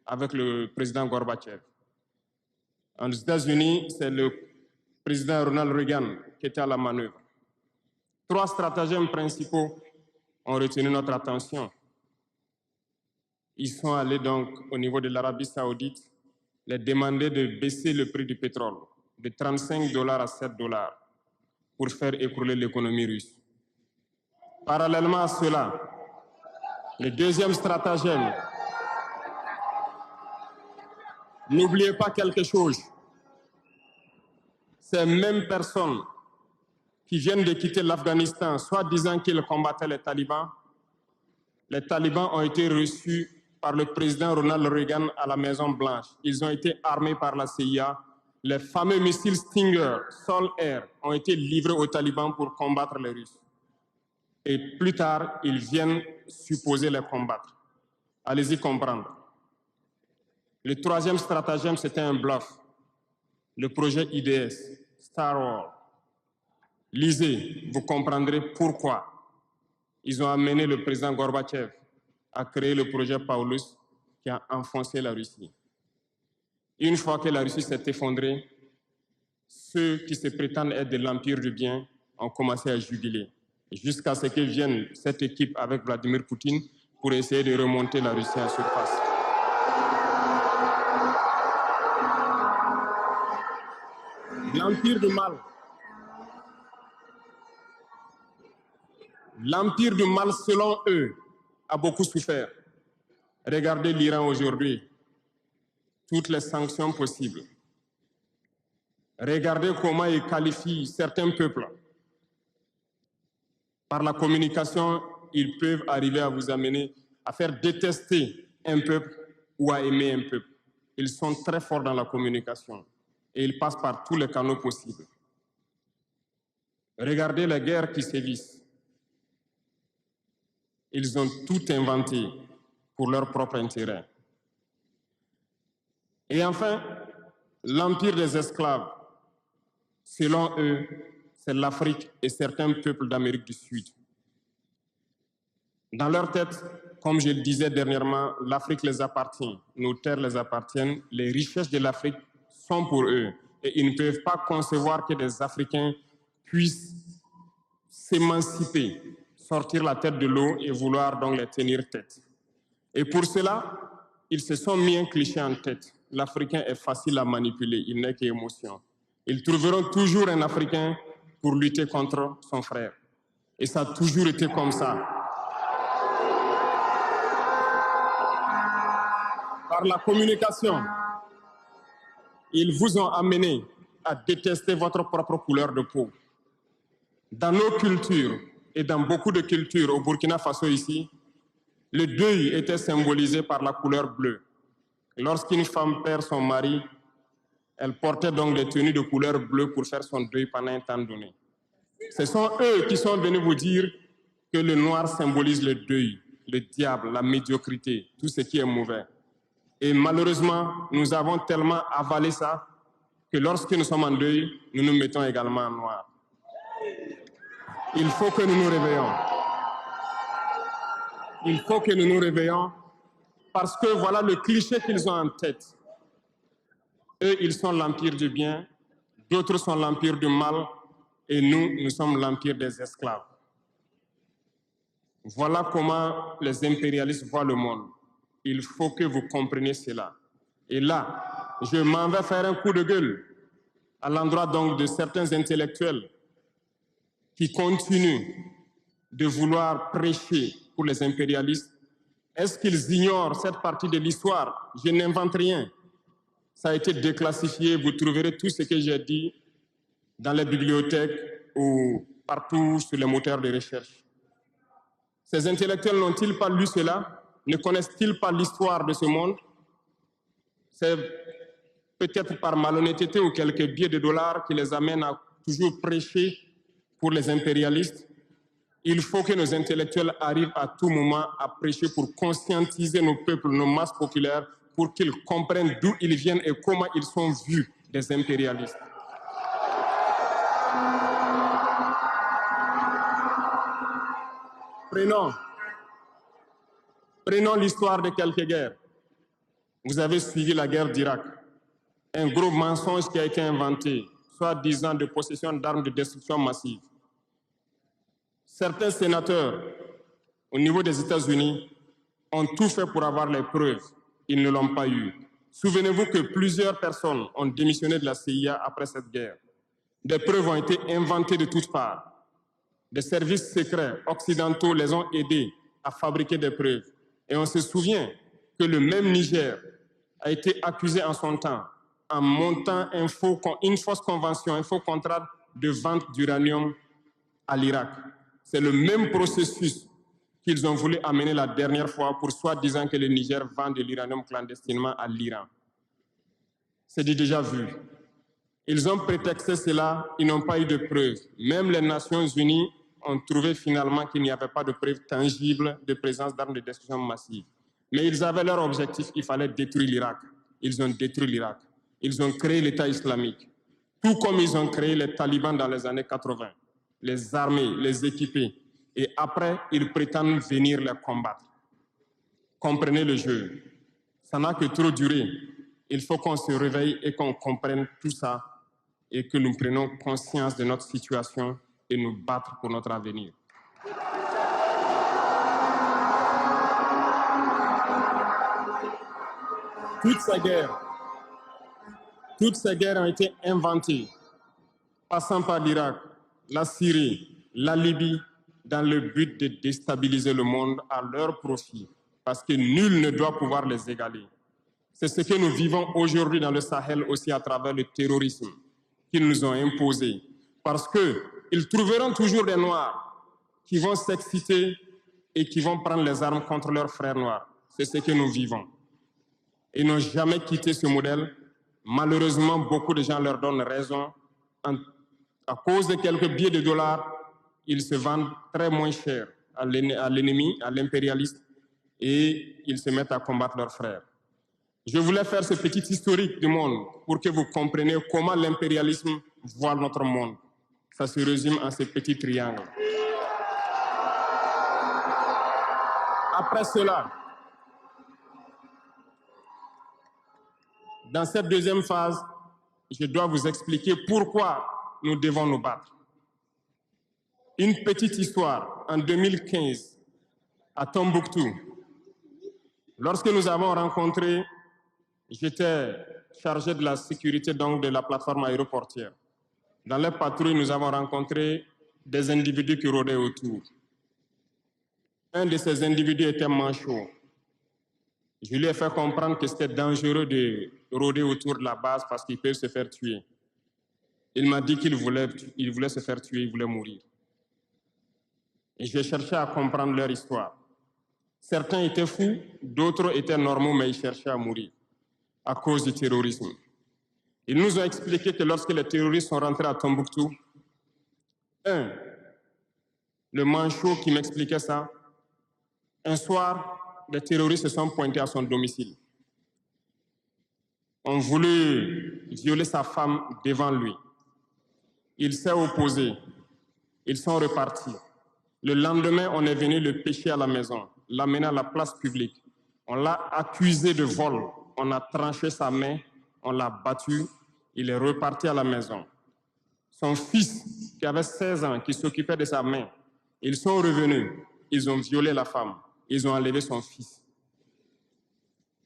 avec le président Gorbatchev. Aux États-Unis, c'est le président Ronald Reagan qui était à la manœuvre. 3 stratagèmes principaux ont retenu notre attention. Ils sont allés donc au niveau de l'Arabie Saoudite les demander de baisser le prix du pétrole de $35 à $7 pour faire écrouler l'économie russe. Parallèlement à cela, le deuxième stratagème, n'oubliez pas quelque chose, ces mêmes personnes qui viennent de quitter l'Afghanistan, soit disant qu'ils combattaient les talibans ont été reçus par le président Ronald Reagan à la Maison-Blanche. Ils ont été armés par la CIA. Les fameux missiles Stinger, Sol-Air, ont été livrés aux talibans pour combattre les Russes. Et plus tard, ils viennent supposer les combattre. Allez-y comprendre. Le troisième stratagème, c'était un bluff. Le projet IDS, Star Wars. Lisez, vous comprendrez pourquoi ils ont amené le président Gorbatchev à créer le projet Paulus qui a enfoncé la Russie. Une fois que la Russie s'est effondrée, ceux qui se prétendent être de l'Empire du bien ont commencé à jubiler, jusqu'à ce que vienne cette équipe avec Vladimir Poutine pour essayer de remonter la Russie en surface. L'Empire du mal, selon eux, a beaucoup souffert. Regardez l'Iran aujourd'hui, toutes les sanctions possibles. Regardez comment ils qualifient certains peuples. Par la communication, ils peuvent arriver à vous amener à faire détester un peuple ou à aimer un peuple. Ils sont très forts dans la communication et ils passent par tous les canaux possibles. Regardez les guerres qui sévissent. Ils ont tout inventé pour leur propre intérêt. Et enfin, l'empire des esclaves, selon eux, c'est l'Afrique et certains peuples d'Amérique du Sud. Dans leur tête, comme je le disais dernièrement, l'Afrique les appartient, nos terres les appartiennent, les richesses de l'Afrique sont pour eux. Et ils ne peuvent pas concevoir que des Africains puissent s'émanciper, sortir la tête de l'eau et vouloir donc les tenir tête. Et pour cela, ils se sont mis un cliché en tête. L'Africain est facile à manipuler, il n'est qu'émotion. Ils trouveront toujours un Africain pour lutter contre son frère. Et ça a toujours été comme ça. Par la communication, ils vous ont amené à détester votre propre couleur de peau. Dans nos cultures et dans beaucoup de cultures au Burkina Faso ici, le deuil était symbolisé par la couleur bleue. Lorsqu'une femme perd son mari, elle portait donc des tenues de couleur bleue pour faire son deuil pendant un temps donné. Ce sont eux qui sont venus vous dire que le noir symbolise le deuil, le diable, la médiocrité, tout ce qui est mauvais. Et malheureusement, nous avons tellement avalé ça que lorsque nous sommes en deuil, nous nous mettons également en noir. Il faut que nous nous réveillons. Il faut que nous nous réveillons parce que voilà le cliché qu'ils ont en tête. Eux, ils sont l'empire du bien, d'autres sont l'empire du mal, et nous sommes l'empire des esclaves. Voilà comment les impérialistes voient le monde. Il faut que vous compreniez cela. Et là, je m'en vais faire un coup de gueule à l'endroit donc de certains intellectuels qui continuent de vouloir prêcher pour les impérialistes. Est-ce qu'ils ignorent cette partie de l'histoire? Je n'invente rien. Ça a été déclassifié. Vous trouverez tout ce que j'ai dit dans les bibliothèques ou partout sur les moteurs de recherche. Ces intellectuels n'ont-ils pas lu cela? Ne connaissent-ils pas l'histoire de ce monde? C'est peut-être par malhonnêteté ou quelques billets de dollars qui les amènent à toujours prêcher pour les impérialistes. Il faut que nos intellectuels arrivent à tout moment à prêcher pour conscientiser nos peuples, nos masses populaires, pour qu'ils comprennent d'où ils viennent et comment ils sont vus des impérialistes. Prenons l'histoire de quelques guerres. Vous avez suivi la guerre d'Irak. Un gros mensonge qui a été inventé, soi-disant de possession d'armes de destruction massive. Certains sénateurs, au niveau des États-Unis, ont tout fait pour avoir les preuves. Ils ne l'ont pas eu. Souvenez-vous que plusieurs personnes ont démissionné de la CIA après cette guerre. Des preuves ont été inventées de toutes parts. Des services secrets occidentaux les ont aidés à fabriquer des preuves. Et on se souvient que le même Niger a été accusé en son temps en montant une fausse convention, un faux contrat de vente d'uranium à l'Irak. C'est le même processus qu'ils ont voulu amener la dernière fois pour soi-disant que le Niger vend de l'uranium clandestinement à l'Iran. C'est déjà vu. Ils ont prétexté cela, ils n'ont pas eu de preuves. Même les Nations Unies ont trouvé finalement qu'il n'y avait pas de preuves tangibles de présence d'armes de destruction massive. Mais ils avaient leur objectif, il fallait détruire l'Irak. Ils ont détruit l'Irak. Ils ont créé l'État islamique. Tout comme ils ont créé les talibans dans les années 80. Les armés, les équiper. Et après, ils prétendent venir les combattre. Comprenez le jeu. Ça n'a que trop duré. Il faut qu'on se réveille et qu'on comprenne tout ça et que nous prenions conscience de notre situation et nous battre pour notre avenir. Toutes ces guerres ont été inventées, passant par l'Irak, la Syrie, la Libye, dans le but de déstabiliser le monde à leur profit, parce que nul ne doit pouvoir les égaler. C'est ce que nous vivons aujourd'hui dans le Sahel aussi à travers le terrorisme qu'ils nous ont imposé, parce qu'ils trouveront toujours des Noirs qui vont s'exciter et qui vont prendre les armes contre leurs frères noirs. C'est ce que nous vivons. Ils n'ont jamais quitté ce modèle. Malheureusement, beaucoup de gens leur donnent raison. À cause de quelques billets de dollars, ils se vendent très moins cher à l'ennemi, à l'impérialiste, et ils se mettent à combattre leurs frères. Je voulais faire ce petit historique du monde pour que vous compreniez comment l'impérialisme voit notre monde. Ça se résume en ces petits triangles. Après cela, dans cette deuxième phase, je dois vous expliquer pourquoi nous devons nous battre. Une petite histoire. En 2015, à Tombouctou, lorsque nous avons rencontré, j'étais chargé de la sécurité donc de la plateforme aéroportière. Dans les patrouilles, nous avons rencontré des individus qui rôdaient autour. Un de ces individus était manchot. Je lui ai fait comprendre que c'était dangereux de rôder autour de la base parce qu'il peut se faire tuer. Il m'a dit qu'il voulait se faire tuer, il voulait mourir. Et j'ai cherché à comprendre leur histoire. Certains étaient fous, d'autres étaient normaux, mais ils cherchaient à mourir à cause du terrorisme. Ils nous ont expliqué que lorsque les terroristes sont rentrés à Tombouctou, le manchot qui m'expliquait ça, un soir, les terroristes se sont pointés à son domicile. On voulait violer sa femme devant lui. Il s'est opposé. Ils sont repartis. Le lendemain, on est venu le pêcher à la maison, l'amener à la place publique. On l'a accusé de vol. On a tranché sa main, on l'a battu. Il est reparti à la maison. Son fils, qui avait 16 ans, qui s'occupait de sa main, ils sont revenus. Ils ont violé la femme. Ils ont enlevé son fils.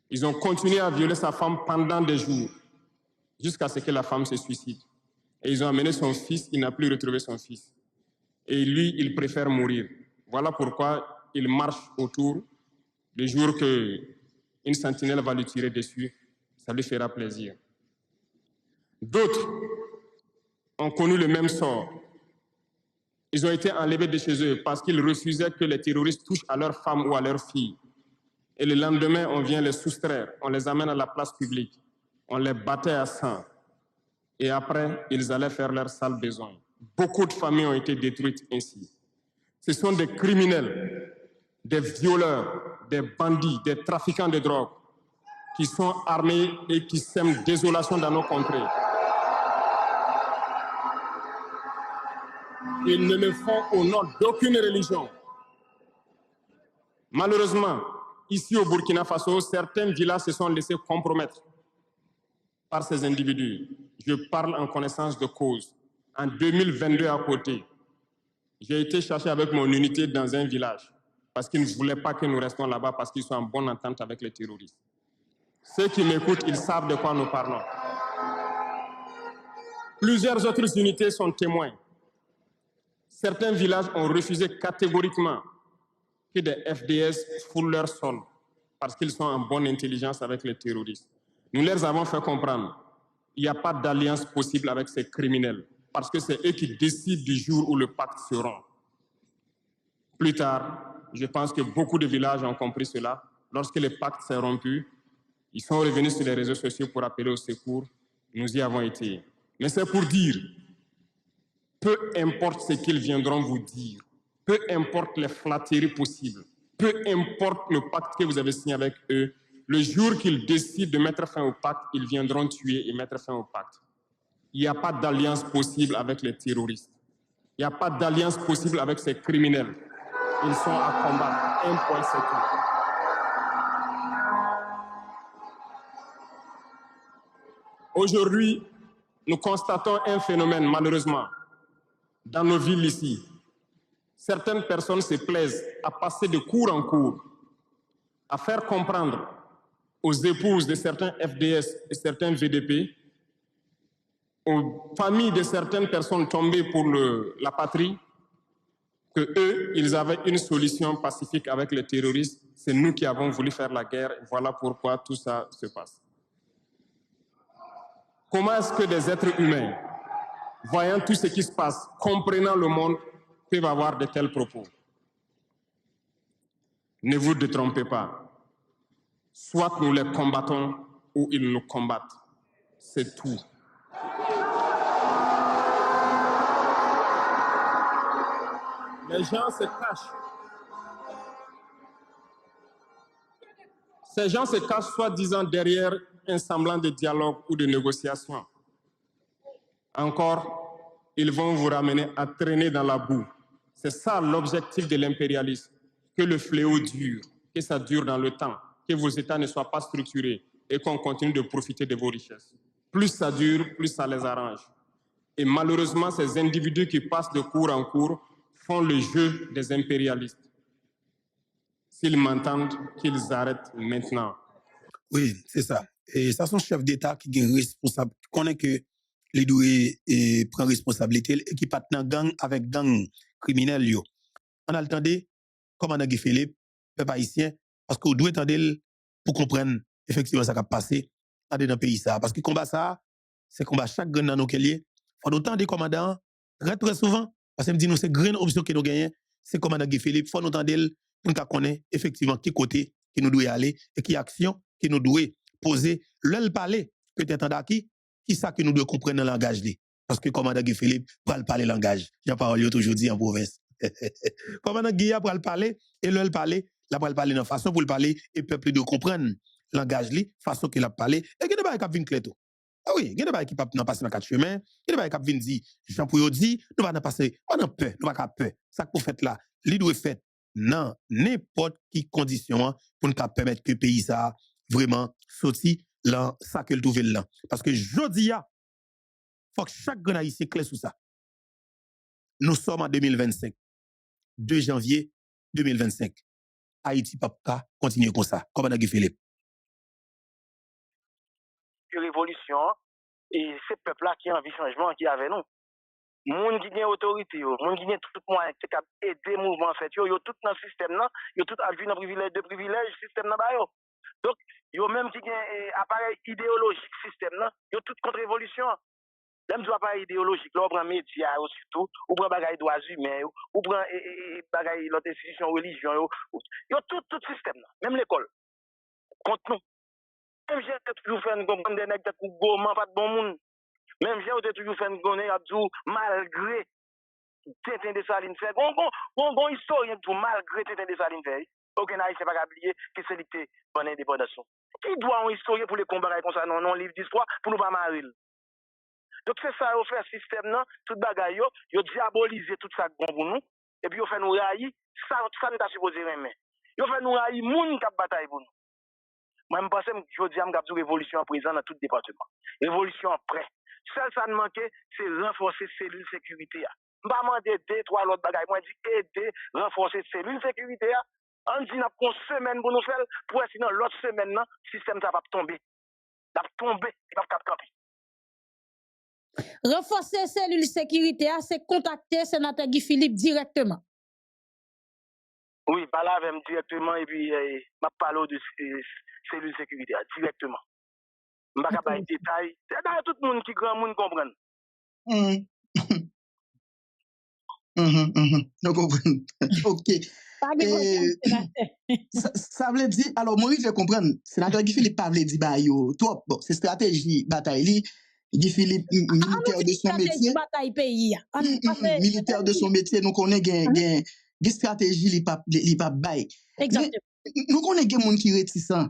Ils ont continué à violer sa femme pendant des jours, jusqu'à ce que la femme se suicide. Et ils ont amené son fils, il n'a plus retrouvé son fils. Et lui, il préfère mourir. Voilà pourquoi il marche autour. Le jour qu'une sentinelle va lui tirer dessus, ça lui fera plaisir. D'autres ont connu le même sort. Ils ont été enlevés de chez eux parce qu'ils refusaient que les terroristes touchent à leurs femmes ou à leurs filles. Et le lendemain, on vient les soustraire, on les amène à la place publique, on les battait à sang. Et après, ils allaient faire leur sale besoin. Beaucoup de familles ont été détruites ainsi. Ce sont des criminels, des violeurs, des bandits, des trafiquants de drogue qui sont armés et qui sèment désolation dans nos contrées. Ils ne le font au nom d'aucune religion. Malheureusement, ici au Burkina Faso, certains villages se sont laissés compromettre par ces individus. Je parle en connaissance de cause. En 2022 à côté, j'ai été chercher avec mon unité dans un village parce qu'ils ne voulaient pas que nous restions là-bas parce qu'ils sont en bonne entente avec les terroristes. Ceux qui m'écoutent, ils savent de quoi nous parlons. Plusieurs autres unités sont témoins. Certains villages ont refusé catégoriquement que des FDS foulent leur sol parce qu'ils sont en bonne intelligence avec les terroristes. Nous leur avons fait comprendre qu'il n'y a pas d'alliance possible avec ces criminels parce que c'est eux qui décident du jour où le pacte se rompt. Plus tard, je pense que beaucoup de villages ont compris cela. Lorsque le pacte s'est rompu, ils sont revenus sur les réseaux sociaux pour appeler au secours. Nous y avons été. Mais c'est pour dire, peu importe ce qu'ils viendront vous dire, peu importe les flatteries possibles, peu importe le pacte que vous avez signé avec eux, le jour qu'ils décident de mettre fin au pacte, ils viendront tuer et mettre fin au pacte. Il n'y a pas d'alliance possible avec les terroristes. Il n'y a pas d'alliance possible avec ces criminels. Ils sont à combattre. Un point, c'est tout. Aujourd'hui, nous constatons un phénomène, malheureusement, dans nos villes ici. Certaines personnes se plaisent à passer de cour en cour, à faire comprendre aux épouses de certains FDS et certains VDP, aux familles de certaines personnes tombées pour la patrie, que eux, ils avaient une solution pacifique avec les terroristes. C'est nous qui avons voulu faire la guerre. Voilà pourquoi tout ça se passe. Comment est-ce que des êtres humains, voyant tout ce qui se passe, comprenant le monde, peuvent avoir de tels propos? Ne vous détrompez pas. Soit nous les combattons ou ils nous combattent. C'est tout. Les gens se cachent. Ces gens se cachent soi-disant derrière un semblant de dialogue ou de négociation. Encore, ils vont vous ramener à traîner dans la boue. C'est ça l'objectif de l'impérialisme, que le fléau dure, que ça dure dans le temps, que vos États ne soient pas structurés et qu'on continue de profiter de vos richesses. Plus ça dure, plus ça les arrange. Et malheureusement, ces individus qui passent de cour en cour font le jeu des impérialistes. S'ils m'entendent, qu'ils arrêtent maintenant. Oui, c'est ça. Et ça, son chef d'État qui est responsable, qui connaît que les doués prend responsabilité et qui part dans gang avec gang criminel. Yo. On a le temps de, commandant Guy Philippe, peuple haïtien, parce que vous devez attendre pour comprendre effectivement ce qui a passé dans le pays. Ça. Parce que le combat, ça, c'est combat chaque grain dans nos kelliers. Il faut autant des commandants, très souvent, parce que me dit nous, c'est grande option que nous gagnons, c'est commandant Guy Philippe. Il faut nous attendre pour nous connaître effectivement qui côté que nous devons aller et qui action que nous devons poser. Le parler, peut-être en qui ça que nous devons comprendre dans le langage. Parce que commandant Guy Philippe va parler le langage. J'ai parlé toujours dit en province. Commandant Guy va le parler et le parler, la va parler dans façon pour le parler et peuple doit comprendre le langage, façon qu'il a parlé. Et il y a des gens qui viennent clair tout. Ah oui, il y a des gens qui ne passent pas dans quatre chemins. Il y a des gens qui viennent dire, Jean Pouillot dit, nous ne pas passer, on a peur, nous pas peur. Ça que vous faites là, il doit faire dans n'importe quelle condition pour nous permettre que le pays ça vraiment sorti là, ça que le trouve là. Parce que je dis, il faut que chaque grand haïtien clair sur ça. Nous sommes en 2025. 2 janvier 2025. Haïti pas continuer comme ça. Comme on a dit Philippe. Révolution, et ces peuples-là qui ont envie de changement qui avec nous. Moun qui a autorité, moun qui a tout moyen qui a aidé le mouvement fait, yo tout dans le système là, yo tout a vu dans de privilège système là yo. Donc yo même qui a appareil idéologique système là, yo tout contre révolution. Même du appareil idéologique, là on prend médias surtout, ou prend bagaille droits humains, ou prend bagaille l'autre institution religion yo tout système là, même l'école. Contre nous. Même j'ai toujours fait comprendre des nègres qui gourmand pas de bon monde. Même j'ai toujours fait connaître malgré Tintin de Saline fait. Bon historien tout malgré Tintin de Saline fait. Aucun haïtien pas oublier que c'est l'été bonne indépendance. Qui doit un historien pour les combats comme ça non livre d'histoire pour nous pas marrer. Donc c'est ça au fait système non tout bagaille yo diaboliser tout ça bon pour nous et puis yo fait nous railler ça nous t'a supposé remettre. Yo fait nous railler moun qui bataille pour nous. Moi, je pense que je dis que la révolution en présent dans tout le département. Révolution prêt. Seul ça ne manquait, c'est renforcer cellules sécurité. Je ne pas demander 2, 3 autres bagages. Moi, je dis aider, renforcer cellules sécurité. On dit qu'on a une semaine pour nous faire, pour sinon l'autre semaine, le système va tomber. Il va tomber, il va camper. Renforcer cellules sécurité, c'est contacter sénateur Guy Philippe directement. Oui, par là, avec directement, et puis, je parle de cellules sécurité directement. Je ne vais pas parler de détails. C'est dans tout le monde qui grand monde comprend. Nous comprenons. OK. Ça veut dire, alors, Maurice, je comprends. Sénateur Guy Philippe pas veut dire, bah, yo, toi, bon, c'est stratégie bataille. Guy Philippe, militaire de son métier. Militaire de son métier, nous connaissons des stratégies, li pas bail. Exactement. Nous connaissons des gens qui sont réticents.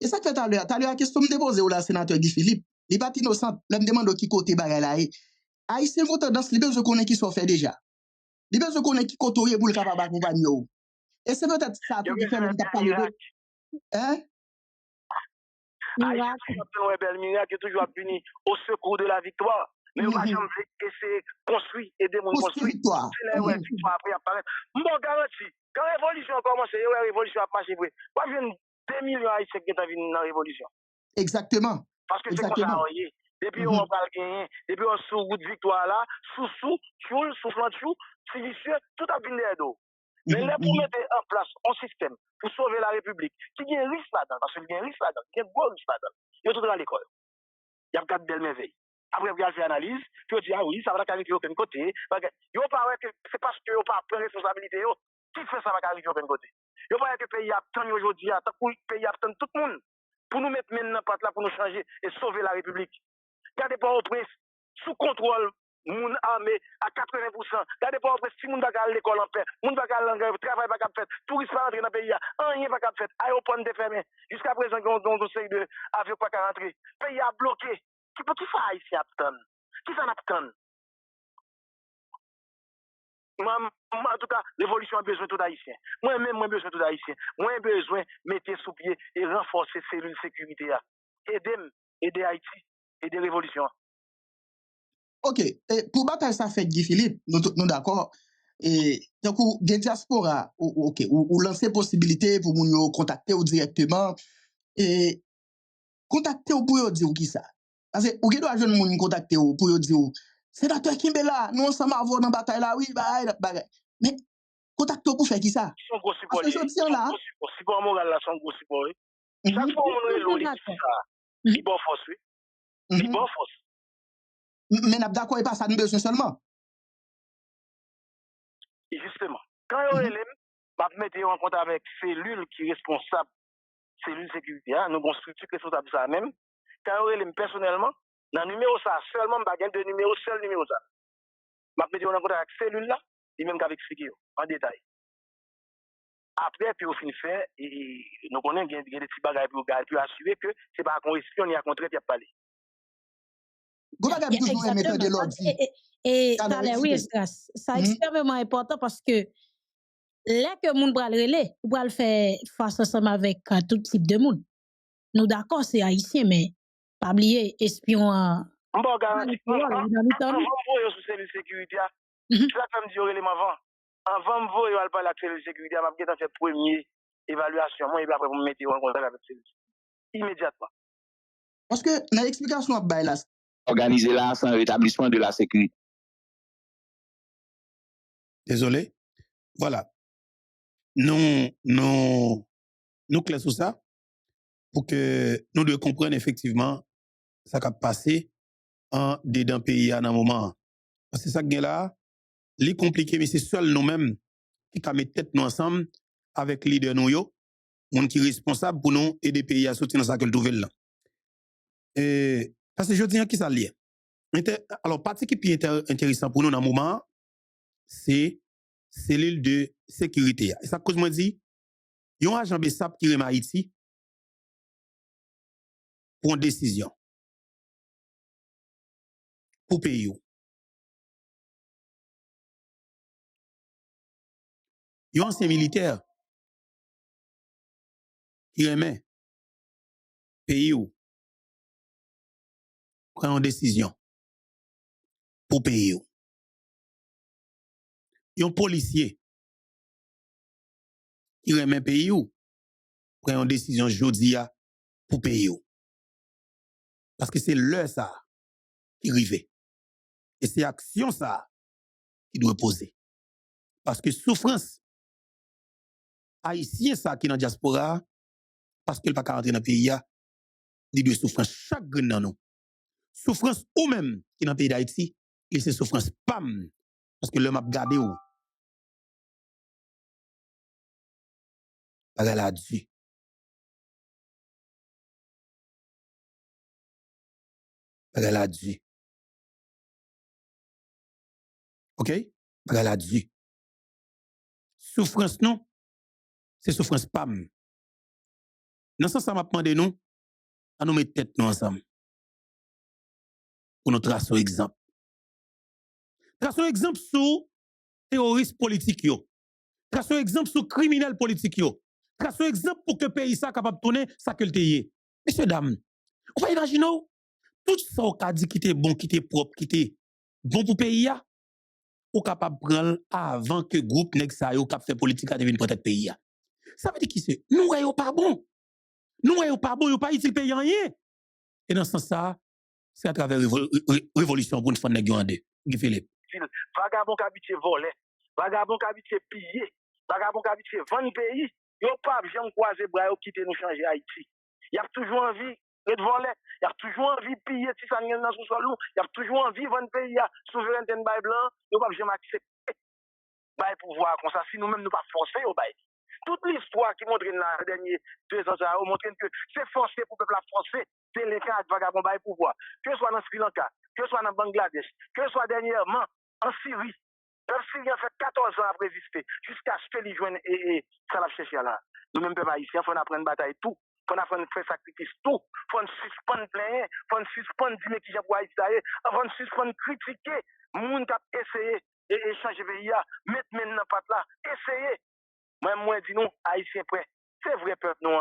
Et ça fait tout à l'heure, la question me dépose au sénateur Guy Philippe, il pas innocent, là me demande qui côté bagay là. Haïtien vont tendance libérer je connais qui sont fait déjà. Libérer je connais qui côtoyer pour le capable accompagner. Et c'est peut-être ça qui fait même parler de hein? Miracle. Haïtien, bel miracle, toujours venu au secours de la victoire. Mais on va jamais essayer de construire, aider mon Construire construire. victoire. C'est là où la victoire après apparaît. Bon, garanti, quand la révolution a commencé, la révolution a marché. Moi, je viens 2 millions d'Haïtiens qui sont venus dans la révolution. Exactement. Parce que c'est comme ça, voyez. Depuis on va gagner, depuis on sous route victoire là, sous flanc de chou, c'est vicieux, tout a venu d'eau. Mais là, pour mettre en place un système pour sauver la République, qui a un risque là-dedans, parce qu'il y a un risque là-dedans, il y a un gros risque là-dedans. Il y a tout dans l'école. Il y a quatre belles merveilles. Après, vous avez fait analyse, puis vous dites, ah oui, ça va pas arriver aucun côté. Vous parlez que c'est parce que vous pas pris responsabilité. Qui fait ça va arriver aucun côté? Vous parlez que le pays a attendu aujourd'hui, le pays a attendu tout le monde pour nous mettre maintenant pas là pour nous changer et sauver la République. Gardez pas au prince sous contrôle. Moun armé à 80%. Gardez pas après si moun va à l'école en paix, moun va à l'engrais, travail pas fait, tourisme pas rentrer dans le pays, rien pas fait, aéroport défermé. Jusqu'à présent, on conseille de avion pas rentrer. Pays a bloqué. Qui peut qui faire ici à Apton? Qui s'en Apton? Moi, en tout cas, l'évolution a besoin de tout haïtien. Moi-même, moi besoin de tout haïtien. Moi, besoin de mettre sous pied et renforcer cellules de sécurité. Aider Haïti, aider l'évolution. Ok, pour bataille ça fait Guy Philippe, nous d'accord. Et donc, des diaspora, ok, ou lancer possibilité pour nous contacter ou directement. Et contacter ou pour dire qui ça? Parce que, ou qui doit jeune moun contacter ou pour dire, sénateur Kimbe là, nous ensemble avant dans bataille là, oui, bah, mais contacter pour faire qui ça? Son gros support. Parce que je là. Support moral là, son gros support. Chaque fois on est l'eau, il bon force, oui. Il bon force. Mais n'a d'accord et pas ça nous besoin seulement. Et justement, quand on est va mettre en compte avec cellule qui est responsable, cellule sécurité, nous avons structure responsable ça même. Quand on est personnellement, dans le numéro ça, seulement pas de numéro, seul numéro ça. Va mettre en compte avec cellule là, et même qu'avec expliquer en détail. Après, puis au fin de fait, nous connaissons des petits bagages pour assurer que c'est pas qu'on espionne, il y a contre qui a parlé. Et oui, ça est extrêmement important parce que là que moun pral relé, ou pral faire face ensemble avec tout type de monde. Nous d'accord, c'est haïtien, mais pas oublier espion. Bon, garanti. Avant de sur cellule sécurité, c'est ça que je me dis avant. Avant de voir la cellule sécurité, je vais faire première évaluation. Moi, après, vous me mettez en contact avec cellule. Immédiatement. Parce que dans l'explication de Baila, organiser là sans rétablissement de la sécurité. Désolé. Voilà. Nous clairons sur ça pour que nous devons comprendre effectivement ce qui a passé en dedans pays à un moment. Parce que ça qui est là, c'est compliqué, mais c'est seul nous-mêmes qui avons mis tête nous ensemble avec les leaders nous, monde qui est responsable pour nous aider pays à sortir dans sa nouvelle là. Et parce que je dis qui ça lié. Alors, partie qui est intéressant pour nous dans le moment, c'est cellule de sécurité. Et ça cause moi dit, il y a un agent BESAP qui remet Haïti pour une décision. Pour payer. Il y a un ancien militaire qui remet payer. Prend une décision. Pour payer. Il y a un policier qui remet payer prend une décision jodi pour payer. Parce que c'est l'heure ça qui arrive. Et c'est action ça qui doit poser. Parce que souffrance haïtien ça qui dans diaspora parce qu'il pas rentrer dans le pays il doit souffrance chaque grain dans nous. Souffrance ou même qui dans le pays d'Haïti, il c'est souffrance pam parce que l'homme a gardé où bagay la Dieu. Bagay la Dieu. OK? Bagay la Dieu. Souffrance non, c'est souffrance pam. Dans ce sens, ça m'a demandé nous à nous mettre tête nous ensemble. Pour nous tracer un exemple. Tracer un exemple sur terroriste politique yo. Tracer un exemple sur criminel politique yo. Tracer un exemple pour que le pays soit capable de tourner ça que le Messieurs, dames, on va imaginer, tout ça, on a dit qui était bon, qui était propre, qui était bon pour le pays, ou capable de prendre avant que le groupe nèg sa yo k'ap fait politique à devenir peut-être pays. Ça veut dire qui c'est? Nous voyons pas bon. Nous voyons pas bon, yo pas utile pays rien. Et dans ce sens ça, c'est à travers révolution pour nous faire nèg yo en deux. Guy Philippe. Vagabond qui habite voler, vagabond qui habite piller, vagabond qui habite vendre pays, yo pas jamais croiser bras yo quitter nous changer Haïti. Il y a toujours envie de voler, il y a toujours envie de piller si ça n'y dans sous sol, il y a toujours envie de vendre pays à souveraineté de bail blanc, yo pas jamais accepter bail pouvoir comme ça si nous-mêmes nous pas forcer au bail. Toute l'histoire qui montre dans les derniers 2 ans, ça montre que c'est forcé pour le peuple à forcer, c'est les cas de vagabond bail pouvoir. Que ce soit dans Sri Lanka, que ce soit dans Bangladesh, que ce soit dernièrement en Syrie. Le peuple syrien fait 14 ans à résister jusqu'à ce que les joignent et ça l'a cherché là. Nous-mêmes, peuple haïtien, il faut apprendre bataille tout. Il faut apprendre faire sacrifice tout. Il faut suspendre plein, il faut suspendre dire qui j'ai pour Haïti, il faut suspendre critiquer. Moun qui a essayé et changer le pays, mettre maintenant pas là, essayer. Moi, dis nous, haïtiens prêts. C'est vrai, peuple, nous,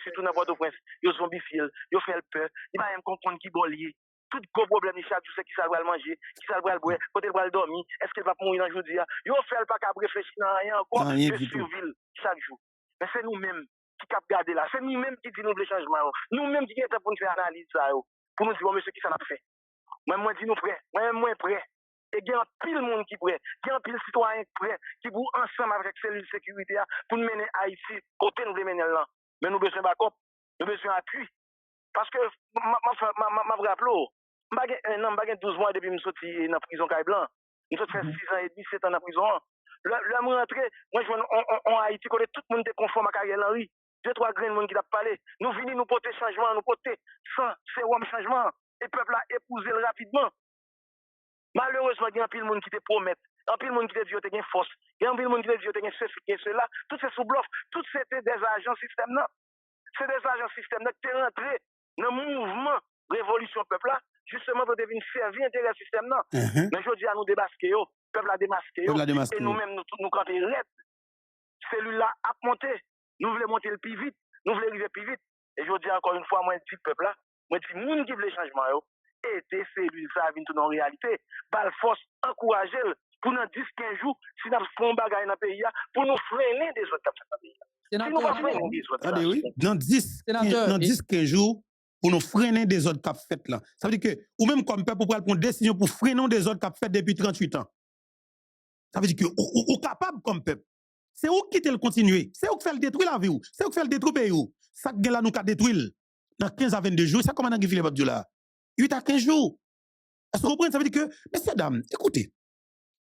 surtout dans Port-au-Prince, ils sont zombifiés, ils font peur, ils ne vont même comprendre qui est lié. Tout gros problème, chaque jour, c'est qui ça va le manger, qui ça va le boire, côté va le dormir, est-ce qu'il va mourir dans le jour d'hier. Ils ne font pas qu'à réfléchir à rien encore, de survivre chaque jour. Mais c'est nous-mêmes qui cap garder là, c'est nous-mêmes qui disons le changement, nous-mêmes qui sommes pour nous faire analyse ça, pour nous dire, monsieur, qui ça a fait. Moi, dis nous prêts, moi, prêt. Et il y a un pile monde qui prêt, il y a un pile citoyen qui prêt, qui vous ensemble avec cellule de sécurité pour nous mener Haïti, côté nous mener là. Mais nous besoin de backup, nous besoin d'appui. Parce que, ma vraie appelot, je 12 mois depuis que je suis sorti dans la prison Caille Blanc. Je suis fait 6 ans et demi, 7 ans dans la prison. Là, je suis rentré, moi, je suis en Haïti, côté tout le monde est conforme à Carrière Henry. 2-3 grains de monde qui t'a parlé. Nous venons nous porter changement, nous porter sans sérum changement. Et le peuple a épousé rapidement. Malheureusement, il y a un pile de monde qui te promet, un pile de monde qui te dit que tu as une force, il y a un pile de monde qui te dit que tu as ceci, que cela, tout c'est sous bluff, tout c'était des agents système là. C'est des agents système là qui sont rentrés dans le mouvement révolution peuple là, justement pour devenir servir intérêt système là. Mais je dis à nous démasquer, le peuple a démasqué, et nous-mêmes nous camper raide. Celui-là a monté, nous voulons monter le plus vite, nous voulons arriver plus vite. Et je dis encore une fois, moi, je dis peuple là, moi, je dis, nous qui veulent changement, aider celui ça vient tout en réalité bal force encourager pour dans 10-15 jours si nous font bagaille dans le pays pour nous freiner des autres capteurs dans le pays. Si nous pas freiner des autres. Oui, dans 10-15 jours pour nous freiner des autres cap fait là. Ça veut dire que ou même comme peuple pour prendre une décision pour freiner des autres cap fait depuis 38 ans. Ça veut dire que ou capable comme peuple. C'est où qui te le continuer, c'est où qui fait le détruire la vie ou, c'est où qui fait le détruire pays ou. Ça que là nous ka détruire dans 15 à 22 jours, ça comment dans Philippe Abdullah. 8 à 15 jours. Est-ce que vous comprenez? Ça veut dire que, messieurs, dames, écoutez,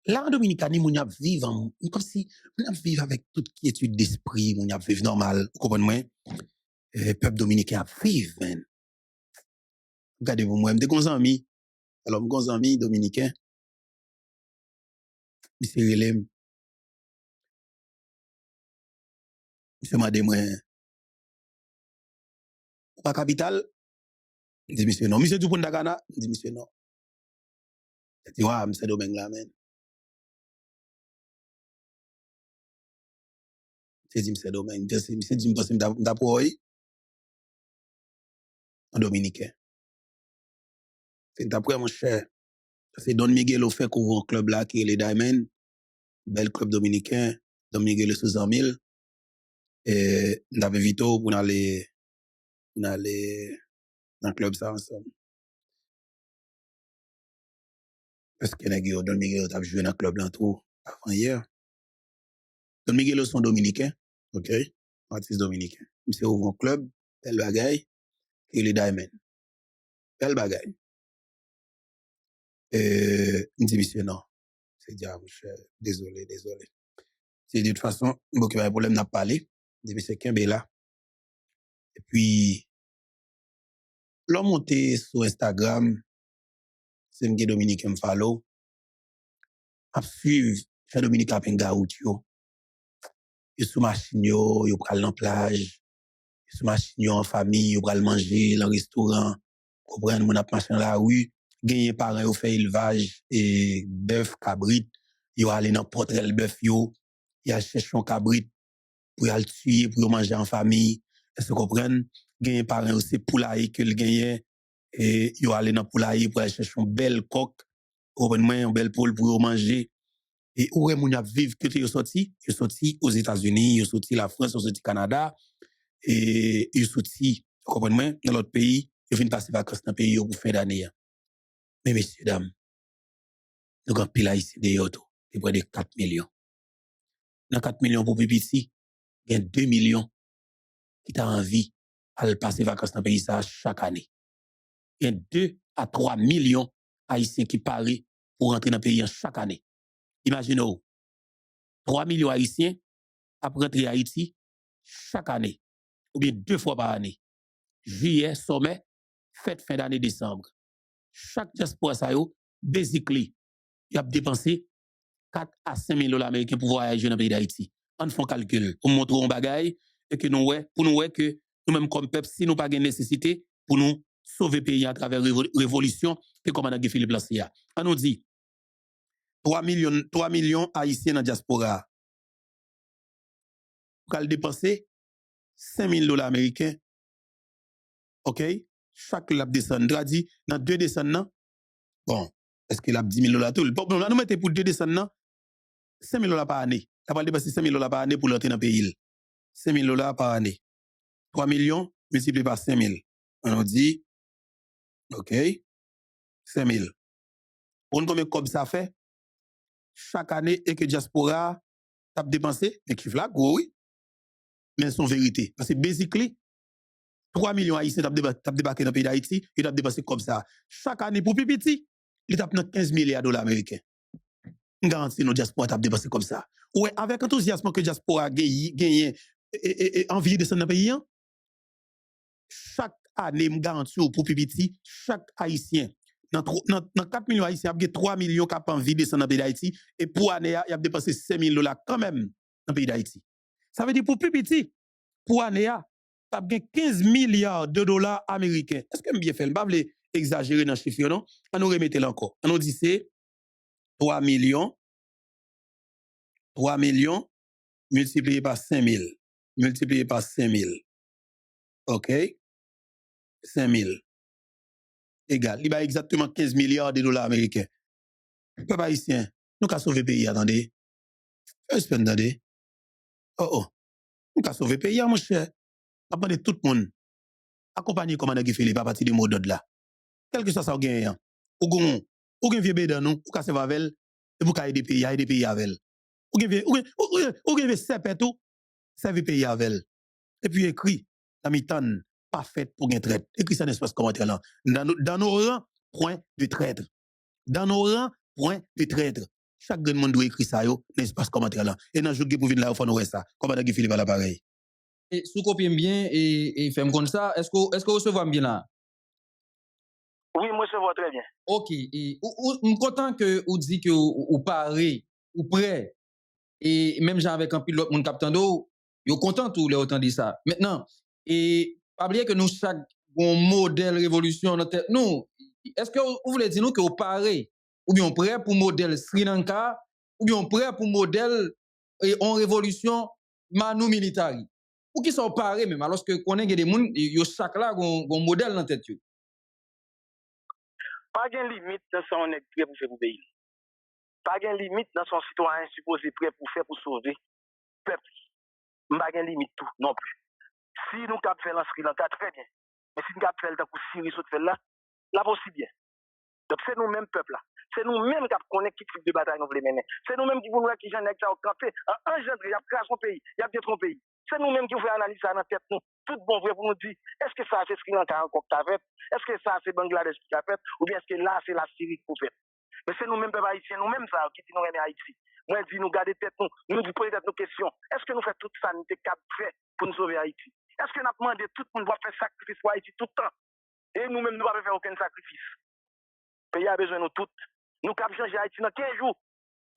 là en Dominicanie, on y a vivre, comme si on a vivre avec toute quiétude d'esprit, on y a vivre normal. Vous comprenez? Le peuple dominicain a vivre, man. Regardez-vous, moi, j'ai des amis. Alors, mes amis dominicains, monsieur Relem, monsieur Mademouin, pas capitale. Je dis, monsieur, non. Monsieur Dupont Dagana, je dis, monsieur, non. Je dis, ouais, monsieur Domingue là, man. Je dis, monsieur Domingue, monsieur dit, monsieur, m'dapouille. En dominicain. C'est d'après mon cher. C'est Don Miguel fait couvrir un club là qui est les Diamond. Bel club dominicain. Don Miguel sous 100 000. Et d'avait Vito pour aller dans le club ça ensemble. Parce que Don Miguel a joué dans le club là tout avant hier. Don Miguel sont dominicains, ok? Artiste dominicain. C'est ouvre un club, bel bagaille, et les Diamond. Bel bagaille. Il dit, monsieur, non. C'est déjà, désolé. C'est de toute façon, bon, qu'il y a un problème, n'a pas parlé. Il dit, monsieur, Kembe là. Et puis, l'homme monté sur Instagram, c'est m'ke Dominique m'follow. A suivre, chez Dominique a pen gaout yo. Yo sous machine yo pral dans plage. Yo sous machine yo en famille, yo pral manger dans restaurant. Comprendre mon ap machin la rue, gagner parents yo fait élevage et bœuf cabrit, yo aller dans portrait bœuf yo, y a chercher un cabrit pour y aller tuer pour manger en famille. Est-ce que vous comprenez? gagné parrain aussi poulailler que le gagné et yo aller dans poulailler pour aller chercher une belle coque, un bel poule pour manger. Et où est mon y a vivre que yo sorti aux États-Unis, yo sorti la France, yo sorti Canada et yo sorti comprenez dans l'autre pays, yo vinn passer vacances dans pays pour fin d'année. Mais messieurs dames, nous avons pile ici de yo tout, c'est près de 4 millions. Dans 4 millions pour petit, il y a 2 millions qui t'a envie à passer vacances dans le pays ça chaque année. Il y a 2 à 3 millions haïtiens qui parient pour rentrer dans le pays chaque année. Imaginez-vous, 3 millions haïtiens à rentrer à Haïti chaque année, ou bien 2 fois par année. Juillet, sommet, fête fin d'année décembre. Chaque diaspora ça yo, basically, il a dépensé 4 à 5 000 $ américains pour voyager dans le pays d'Haïti. On fait un calcul pour montrer un bagage et que pour nous que nous-mêmes comme peuple, si nous pas de nécessité pour nous sauver le pays à travers la révolution, que comme Guy Philippe Lancia. On nous dit 3 millions haïtiens dans la diaspora. Pour dépenser 5 000 $ américains. OK? Chaque lap descend. Dit, dans 2 descendants, bon, est-ce qu'il a 10 000 $ tout? Bon, nous mettons pour 2 descendants, 5 000 $ par année. Ça va dépasser 5 000 $ par année pour l'entrer dans le pays. 5 000 $ par année. 3 millions multiplié par 5 000. On dit, OK, 5 000. On combien comme ça fait? Chaque année, et que diaspora a dépensé, mais qui flag, oui. Mais c'est vérité. Parce que, basically, 3 millions haïtiens ont débarqué dans le pays d'Haïti, ils ont dépensé comme ça. Chaque année, pour Pipiti, ils ont 15 milliards $ américains. On garantit nos diaspora ont dépensé comme ça. Ouais, avec enthousiasme que diaspora gagne envie de descendre dans le pays, chaque année, je garantis pour Pipiti, chaque haïtien, dans 4 millions haïtiens, il y a 3 millions qui ont envie de descendre dans le pays d'Haïti, et pour année, il y a dépensé 5 000 $ quand même dans le pays d'Haïti. Ça veut dire pour Pipiti, pour année, il y a 15 milliards de $ américains. Est-ce que je bien fait? Je ne vais pas exagérer dans le chiffre, non? On nous remettre là encore. On nous dit c'est 3 millions multiplié par 5 000. Multiplié par 5 000. OK? 5 000. Égal. Il y a exactement 15 milliards de $ américains. Peuple haïtien, nous avons sauvé le pays, attendez. Attendez. Oh. Nous avons sauvé le pays, mon cher. Apprenez tout le monde. Accompagner comme Guy Philippe à partir du mot d'ordre là. Quel que soit ça, ou gen vieux bédan nous, ou casse vavel, et pour aider pays, pays avec. Ou gen vieux sepet tout, serve pays avec. Et puis écrit, la mitane, pas faite pour gen traite. Écrit ça dans l'espace commentaire là. Dans nos rangs, point de traître. Dans nos rangs, point de traître. Chaque grand monde doit écrire ça dans l'espace commentaire là. Et dans le jour qui pour venir là, il faut nous ça. Comme Guy Philippe à l'appareil. Et sous copie bien et fait comme ça, est-ce que vous recevez bien là? Oui, moi je vois très bien. OK. Et je suis content que vous dites que vous parlez, ou prêt. Et même j'ai avec un pilote, mon capitaine d'eau, vous content tout les autant dit ça. Maintenant, et pas oublier que nous chaque bon modèle révolution dans tête nous. Est-ce que vous voulez dire nous que vous parlez ou bien prêt pour modèle Sri Lanka ou bien prêt pour modèle en révolution Manu Militari? Ou qui sont parés même alors que connaît des gens yo chaque là gon modèle dans tête yo. Pas de limite dans son est prêt pour faire pour pays. Pas de limite dans son citoyen supposé prêt pour faire pour sauver peuple. Pas de limite tout non plus. Si nous cap faire en Sri Lanka très bien. Mais si nous cap faire dans Syrie sous fait là possible bien. Donc c'est nous mêmes peuple là. C'est nous mêmes qui connaissons qui type de bataille nous voulons mener. C'est nous mêmes qui voulons qui j'en ai ça au campé engendrer, y a craché son pays, y a détruit son pays. C'est nous-mêmes qui voulons analyser ça dans la tête nous. Tout bon vrai pour nous dire, est-ce que ça c'est Sri Lanka encore qui a fait? Est-ce que ça c'est Bangladesh qui a fait? Ou bien est-ce que là c'est la Syrie qui a fait? Mais c'est nous-mêmes, peuple haïtien, nous-mêmes ça qui dit nous aimer Haïti. Moi je dis nous garder tête nous dit poser nos questions. Est-ce que nous faisons toute ça nous cap fait pour nous sauver Haïti? Est-ce que nous avons demandé tout le monde doit faire sacrifice pour Haïti tout le temps? Et nous-mêmes nous ne pouvons pas faire aucun sacrifice. Le pays a besoin de nous toutes. Nous cap changer Haïti dans 15 jours.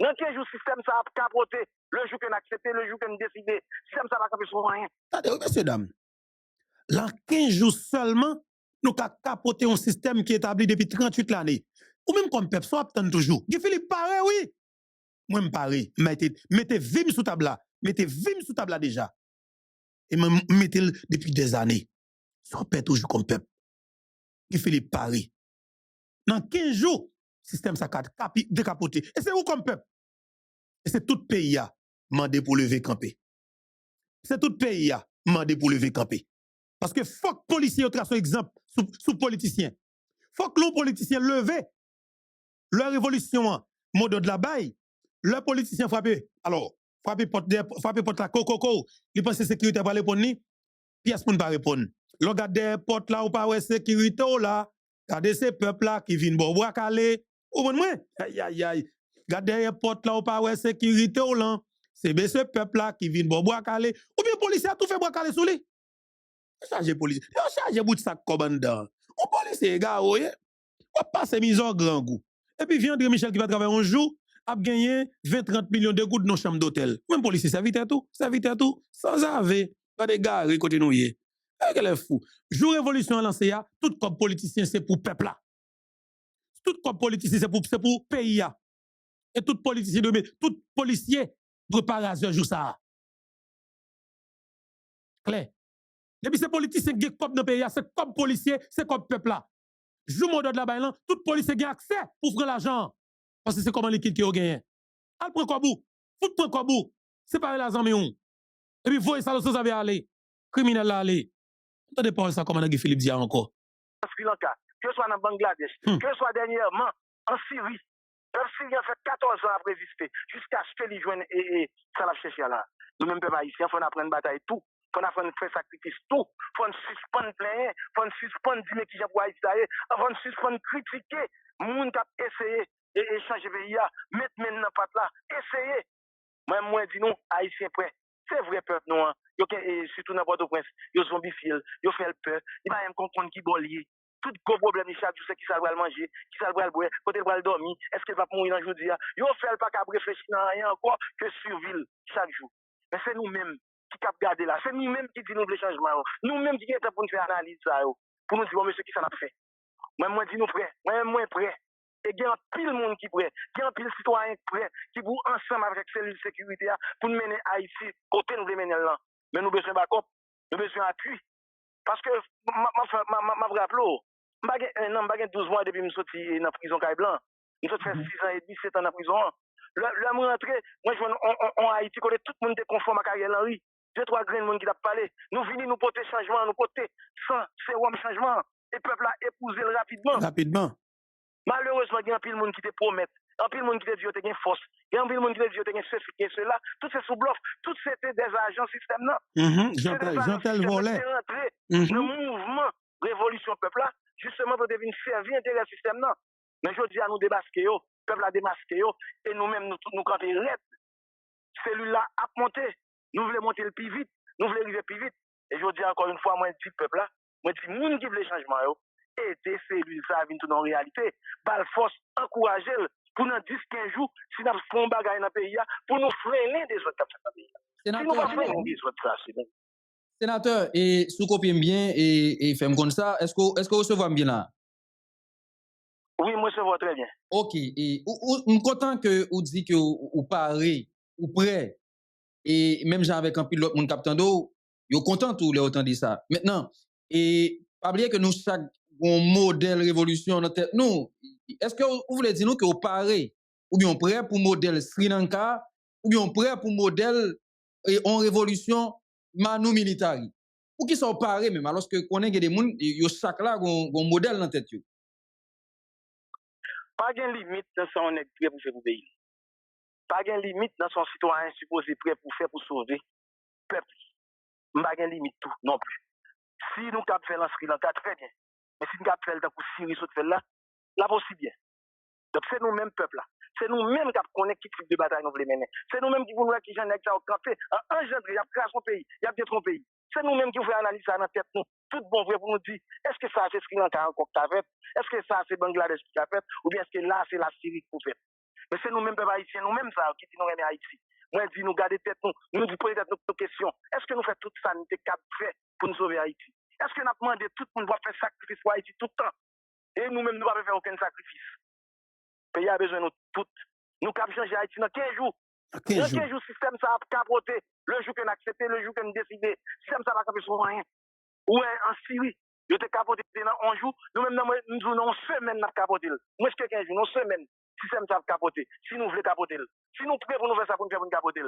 Dans 15 jours, le système ça a capoté. Le jour qu'on a accepté, le jour qu'on a décidé, le système ça va capoter sur rien. Attendez, messieurs, dames. Dans 15 jours seulement, nous avons capoté un système qui est établi depuis 38 l'année. Ou même comme peuple, soit attend toujours. Guy Philippe paraît, oui. Moi, je parie. Mettez vim sous table là. Mettez vim sous table là déjà. Et mettez depuis des années. Son père toujours comme peuple. Qui Philippe Paris. Dans 15 jours, système ça décapoté. Et c'est où comme peuple? Et c'est tout pays a demandé pour lever camper. C'est tout pays a demandé pour lever camper. Parce que faut que policiers trace un exemple sous politiciens. Faut que les politiciens levent leur révolution mode de la baille. Le politicien frappe. Alors, frappe porte la coco. Il pense que sécurité pour répondre ni. Pièce pour ne pas répondre. Le garde des portes là ou pas ouais sécurité là. Regardez ces peuples là qui viennent boire calé. Ou bon moi? Aïe. Regardez les portes là ou pas ouais sécurité là. C'est ce peuple là qui viennent boire calé. Ou bien policier a tout fait boire calé sous lui. Chargé policier. Yo chargé bout de sac commandant. On policier gars ouais. On passe mise en grand goût. Et puis vient André Michel qui va travailler un jour a gagné 20-30 millions de gouttes dans chambre d'hôtel. Même policier ça vite tout, sans ave. Pas de gars côté nous yé. Quel est fou. Jour révolution lancé ya, tout comme politicien c'est pour peuple là. Tout comme politicien c'est pour pays là. Et tout politicien tout policier prépare ce jour ça. Clair. Depuis ces politiciens qui comme dans pays c'est comme policier, c'est comme peuple là. Jour mode de la baille tout policier a accès pour prendre l'argent parce que c'est comme liquide qui a gagné. Al prend quoi bout, fout prend quoi bout. C'est pas la zami on. Et puis voyez ça le avez aller. Criminel là aller. Attendez pas ça comme Guy Philippe dit encore. Sri Lanka, que ce soit dans Bangladesh, que ce soit dernièrement en Syrie. Le Syrien fait 14 ans à résister jusqu'à ce qu'il joigne et ça l'a cherché là. Nous-mêmes, peuple haïtien, il faut apprendre bataille tout. Il faut apprendre faire sacrifice tout. Il faut suspendre plein, il faut suspendre dire qui j'ai pour Haïti, il faut suspendre critiquer. Moun qui a essayé et changer pays, mettre maintenant pas là, essayer. Moi, dis nous, haïtiens prêts. C'est vrai peuple non surtout dans Port-au-Prince, yo zombifié, yo fait peur, il va même comprendre qui bollier. Tout gros problème chaque jour c'est qui ça va manger, qui ça va boire, côté va dormir, est-ce qu'il va mourir dans jour yo fait pas qu'à réfléchir dans rien encore que survivre chaque jour. Mais c'est nous-mêmes qui cap garder là, c'est nous-mêmes qui dit nous le changement. Nous-mêmes qui est pour nous faire analyse ça pour nous dire monsieur qui ça n'a fait. Moi dis nous prêt, moi prêt. Et il y a un pile monde qui prêt, il y a un pile citoyen qui prêt, qui vous ensemble avec cellule de sécurité pour nous mener Haïti côté nous mener là. Mais nous besoin backup, nous besoin appui. Parce que ma vraie applo, je 12 mois depuis que je suis sorti dans la prison Caille Blanc. Je suis 6 ans et demi, 7 ans dans la prison. Là, je suis rentré, moi je suis en Haïti, tout le monde est conforme à Ariel Henry. 2-3 grains de monde qui t'a parlé. Nous venons nous porter changement, nous porter sans sérum changement. Et le peuple a épousé rapidement. Malheureusement, il y a un pile de monde qui te promet. Un pile de monde qui te dit que tu as une force. Il y a un pile de monde qui te dit que tu as ceci et cela. Tout c'est sous bluff. Tout c'était des agents système là. Jean-Tel Volet. Rentré le mouvement Révolution Peuple là, justement pour devenir servir intérêt système là. Mais je dis à nous démasquer, le peuple a démasqué, et nous-mêmes nous camper raide. Celui-là a monté. Nous voulons monter le plus vite. Nous voulons arriver plus vite. Et je dis encore une fois, moi, je dis peuple là, moi, je dis, moun qui veut le changement, aider celui ça vient tout dans la réalité. Bal force, encourager pour dans 10-15 jours, si nous faisons un bagage dans le pays, pour nous freiner des autres comme ça dans le pays. Si nous ne freiner des autres, ça, c'est bien. Sénateur, et sous copie bien et fait comme ça, est-ce que vous recevez bien là? Oui, moi, je vois très bien. Ok, et on content que vous dites que vous parlez, ou prêt, et même j'ai avec un pilote, mon capitaine d'eau, vous content tout les autant dit ça. Maintenant, et pas oublier que nous, chaque bon modèle révolution dans tête, nous, est-ce que vous voulez dire nous que vous parlez, ou bien prêt pour modèle Sri Lanka, ou bien prêt pour modèle en révolution Manu Militari? Ou qui sont parés même, alors que qu'on a des gens, yo chaque là, un modèle dans tête. Pas de limite dans son est prêt pour faire pour pays. Pas de limite dans son citoyen supposé prêt pour faire pour sauver peuple. Pas de limite tout non plus. Si nous cap faire en Sri Lanka très bien. Mais si nous cap faire dans Syrie sous fait là possible bien. Donc c'est nous mêmes peuple là. C'est nous mêmes qui connaissons qui type de bataille nous voulons mener. C'est nous mêmes qui voulons qui j'en ai ça au campé, engendrer, il y a créé son pays, il y a détruit son pays. C'est nous mêmes qui voulons analyser ça dans la tête nous. Tout bon vrai pour nous dire est-ce que ça c'est Sri Lanka encore qui a fait? Est-ce que ça c'est Bangladesh qui a fait ou bien est-ce que là c'est la Syrie qui a fait? Mais c'est nous-mêmes peuple haïtien, nous-mêmes ça qui dit nous aimer Haïti. Moi je dis nous garder tête nous dit poser tête nos questions. Est-ce que nous faisons toute ça nous cap fait pour nous sauver Haïti? Est-ce que nous avons demandé tout le monde doit faire sacrifice pour Haïti tout le temps? Et nous-mêmes nous ne pouvons pas faire aucun sacrifice. Le pays a besoin de nous toutes. Nous avons changé Haïti dans 15 jours. Dans 15 jours, le système ça a capoté. Le jour qu'on a accepté, le jour qu'on a décidé, le système ça va camper sur rien. Ouais, en Syrie, yo te capoté dans 11 jours, nous-mêmes, nous disons, non, semaine, n'a capoté. Moi, je 15 jours, non, semaine, système ça capoté. Si nous voulons capoter, si nous prêts pour nous faire ça, pour nous faire une capoter.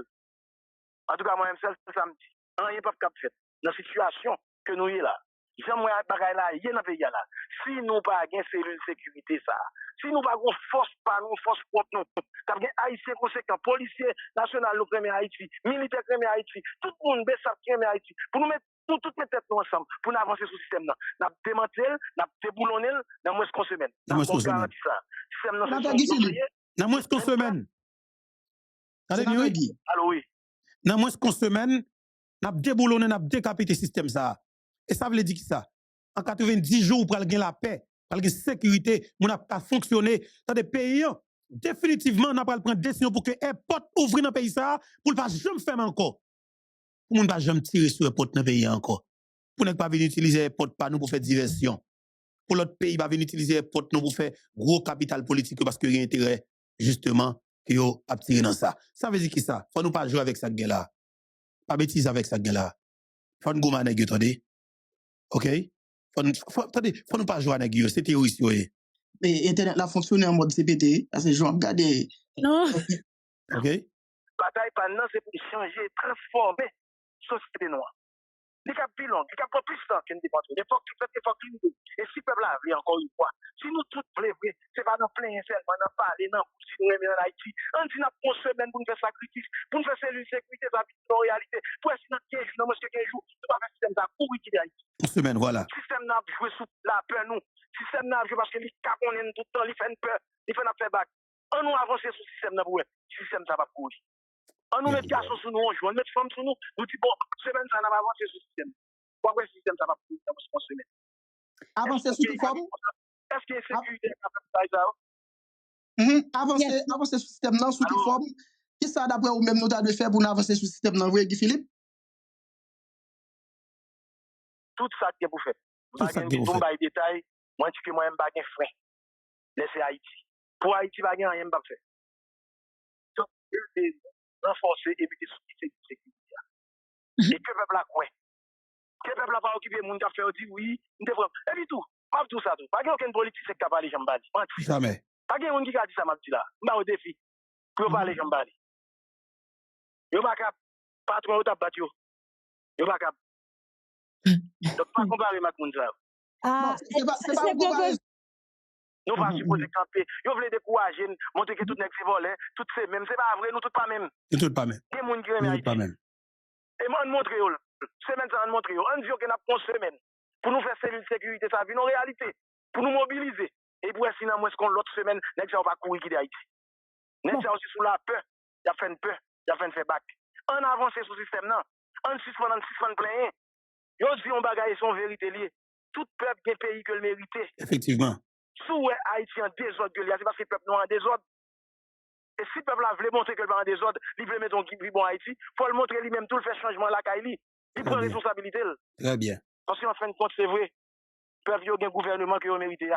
En tout cas, moi-même, c'est samedi. Rien pas cap fait. Dans la situation que nous y là. J'aimerais bagaille là, y a dans le pays là. Si nous pas gain cellule sécurité ça, si nous pas gon force pas nous, force propre nous, t'as gain haïtien conséquent, policier national le premier Haïti, militaire premier Haïti, tout le monde baisse ça premier Haïti. Pour nous mettre toutes mes têtes ensemble, pour nous avancer sur le système là. N'a démantelé, n'a déboulonné dans moins qu'une semaine. Dans moins qu'une semaine. Système là, dans moins qu'une semaine. Allô, oui. Dans moins qu'une semaine, n'a déboulonné, n'a décapité le système ça. Et ça veut dire que ça, en 90 jours, pour gagner la paix, pour gagner la sécurité, on n'a pas fonctionné dans des pays, définitivement, on n'a pas prendre décision pour que les portes ouvrent dans le pays ça, pour ne pas jamais faire encore. Pour ne pas jamais tirer sur les portes dans le pays encore. Pour ne pas venir utiliser les portes par nous pour faire diversion. Pour l'autre pays, va venir utiliser les portes nous pour faire gros capital politique parce qu'il y a intérêt, justement, que yo a tiré dans ça. Ça veut dire que ça, faut nous pas jouer avec ça là. Pas bêtise avec ça là. Faut nous gommer nèg attendez. OK? Faut nous pas jouer avec eux, c'est terroriste oui. Mais internet là fonctionne en mode CPT, parce que je regarde. Non. OK? Bataille pendant c'est pour changer, transformer société noire. Il y a plus long, il y a pas plus temps qu'une dépense. Il faut que et si le peuple a vu encore une fois, si nous tous voulons, c'est pas dans plein seulement, dans parler, dans si nous aimons en Haïti, on dit n'a pas semaine pour nous faire sacrifice, pour nous faire cellule sécurité, ça vit en réalité. Pour essayer dans 15 jours, dans moins que 15 jours, nous pas faire système ça pour qui Haïti. Une semaine, voilà. Système n'a joué sous la peur nous. Système n'a joué parce que les cap on est tout le temps, il fait une peur, il fait faire back. On nous avancer sur le système là pour système ça va courir. On nous met garçons sur nous, on joue, on met femmes sur nous, nous dit bon, semaine ça n'a pas avancé sur le système. Pourquoi le système ça va courir dans une semaine? Avancer sous quelle forme? Est-ce qu'il y a sécurité ça? Avancer sur le système là, sous quelle forme? Qui ça d'après ou même nous avons faire pour avancer sur le système là, Guy Philippe? Tout ça qui est pour faire. Tout ça qui est pour faire. Détail, moi je dis que moi je n'ai pas de frein. Laissez Haïti. Pour Haïti, je n'ai rien à faire. Donc, renforcer et puis sécurité. Et que le peuple a quoi? Que le peuple a pas occupé le monde a fait dit oui, et puis tout. Pas tout ça tout. Pas aucun politique qui a parlé jambali. Jamais. Pas de monde qui a dit ça m'a dit là. M'a au défi. Pour parler jambali. Yo pas cap patron ou t'a battu. Yo pas cap. Donc pas comparer avec monde ça. Ah, c'est pas comparer. Nous pas supposé camper. Yo voulez décourager, montrer que tout n'est que volé, tout c'est même, c'est pas vrai, nous tout pas même. Tout pas même. Des monde qui Tout pas même. Et moi on montre yo. Semaine ça on montre yo. On dit que n'a pas une semaine pour nous faire cellule sécurité ça vient en réalité, pour nous mobiliser. Et pour sinon moi qu'on l'autre semaine, nèg ça va courir qui d'Haïti. Nèg ça aussi sous la peur, il a fait une peur, il a fait une fait back. On avance sur le système là. On suspend plein. Yo dit on bagaille son vérité lié. Tout peuple des pays que le mérite. Effectivement. Sous Haïti en désordre, c'est parce que le peuple non en désordre. Et si le peuple a voulu montrer que le peuple en désordre, il veut mettre un qui bon Haïti, il faut le montrer lui-même tout le fait changement là, il prend responsabilité. Très bien. Parce qu'en fin de compte, c'est vrai, le peuple a un gouvernement qui a mérité.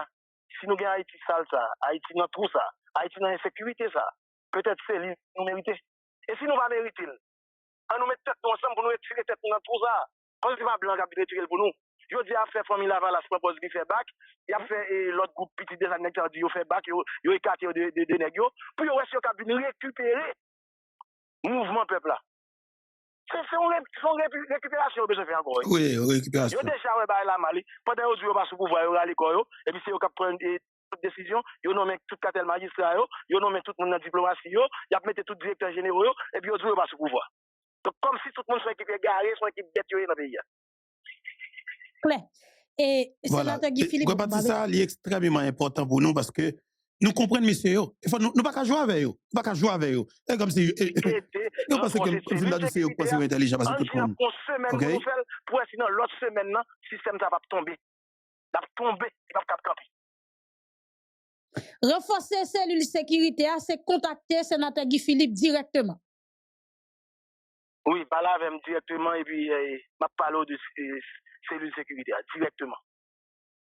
Si nous avons Haïti sale, ça, Haïti dans tout ça, Haïti dans l'insécurité, ça, peut-être c'est lui qui nous mérite. Et si nous ne pas mériter, on nous met tête ensemble pour nous retirer tête dans tout ça. Parce que c'est pas blanc qui a retiré pour nous. Je dis à faire famille Laval, je propose qu'il fait bac. Il a fait l'autre groupe petit des années qui a dit qu'il fait bac, il a écarté de négio. Puis il reste qu'il a récupérer le mouvement peuple là. C'est une récupération que je fais encore. Oui, récupération. Il a déjà la Mali. Pendant que vous pas sous pouvoir, il a l'école. Et puis c'est eux qui prennent toute décision. Ils nommé tout cartel magistrat, ils nommé tout le monde dans la diplomatie, ils ont mis tout directeur général, et puis ils ont pas sous pouvoir. Donc comme si tout le monde soit équipé garé, soit équipé bête dans le pays. Claire. Et voilà. sénateur Guy Philippe. Ça est extrêmement important pour nous parce que nous comprenons, messieurs, il faut nous ne pas jouer avec eux. Nous pas jouer avec eux. C'est comme si. Nous pensons que comme si nous disons que c'est intelligent parce que tout le monde. OK. Pour sinon l'autre semaine, le système ça va tomber. Ça va tomber, il va camper. Renforcer cellule sécurité, c'est contacter sénateur Guy Philippe directement. Oui, parler avec directement et puis m'a parlé de cellule sécurité directement.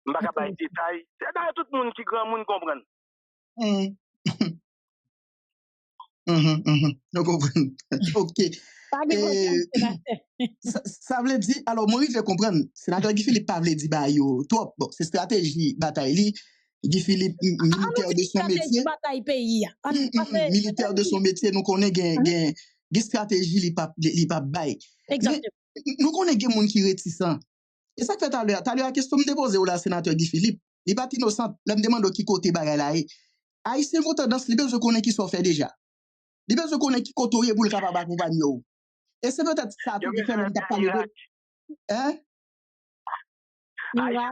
Je ne vais pas parler de détails. C'est dans tout le monde qui grand monde comprend. Nous comprenons. OK. Pas de problème, sénateur. Ça veut dire, alors, moi, je vais comprendre, sénateur Guy Philippe pas veut dire, bah, yo, trop, bon, c'est stratégie, bataille, Guy Philippe, militaire de son métier, Bataille pays. militaire de son métier, nous connaissons gen stratégie, li pas bail. Mais, Exactement. nous connaissons gen moun qui réticent. Et ça fait tout à l'heure, la question me dépose au la sénateur Guy Philippe, il pas innocent, là me demande qui côté bagay là. Haïtien vont tendance, li besoin connaît qui sont fait déjà. Li besoin connaît qui côté pour le capable accompagner. Et c'est peut-être ça tout qui fait même t'a parlé de. Hein? Haïtien,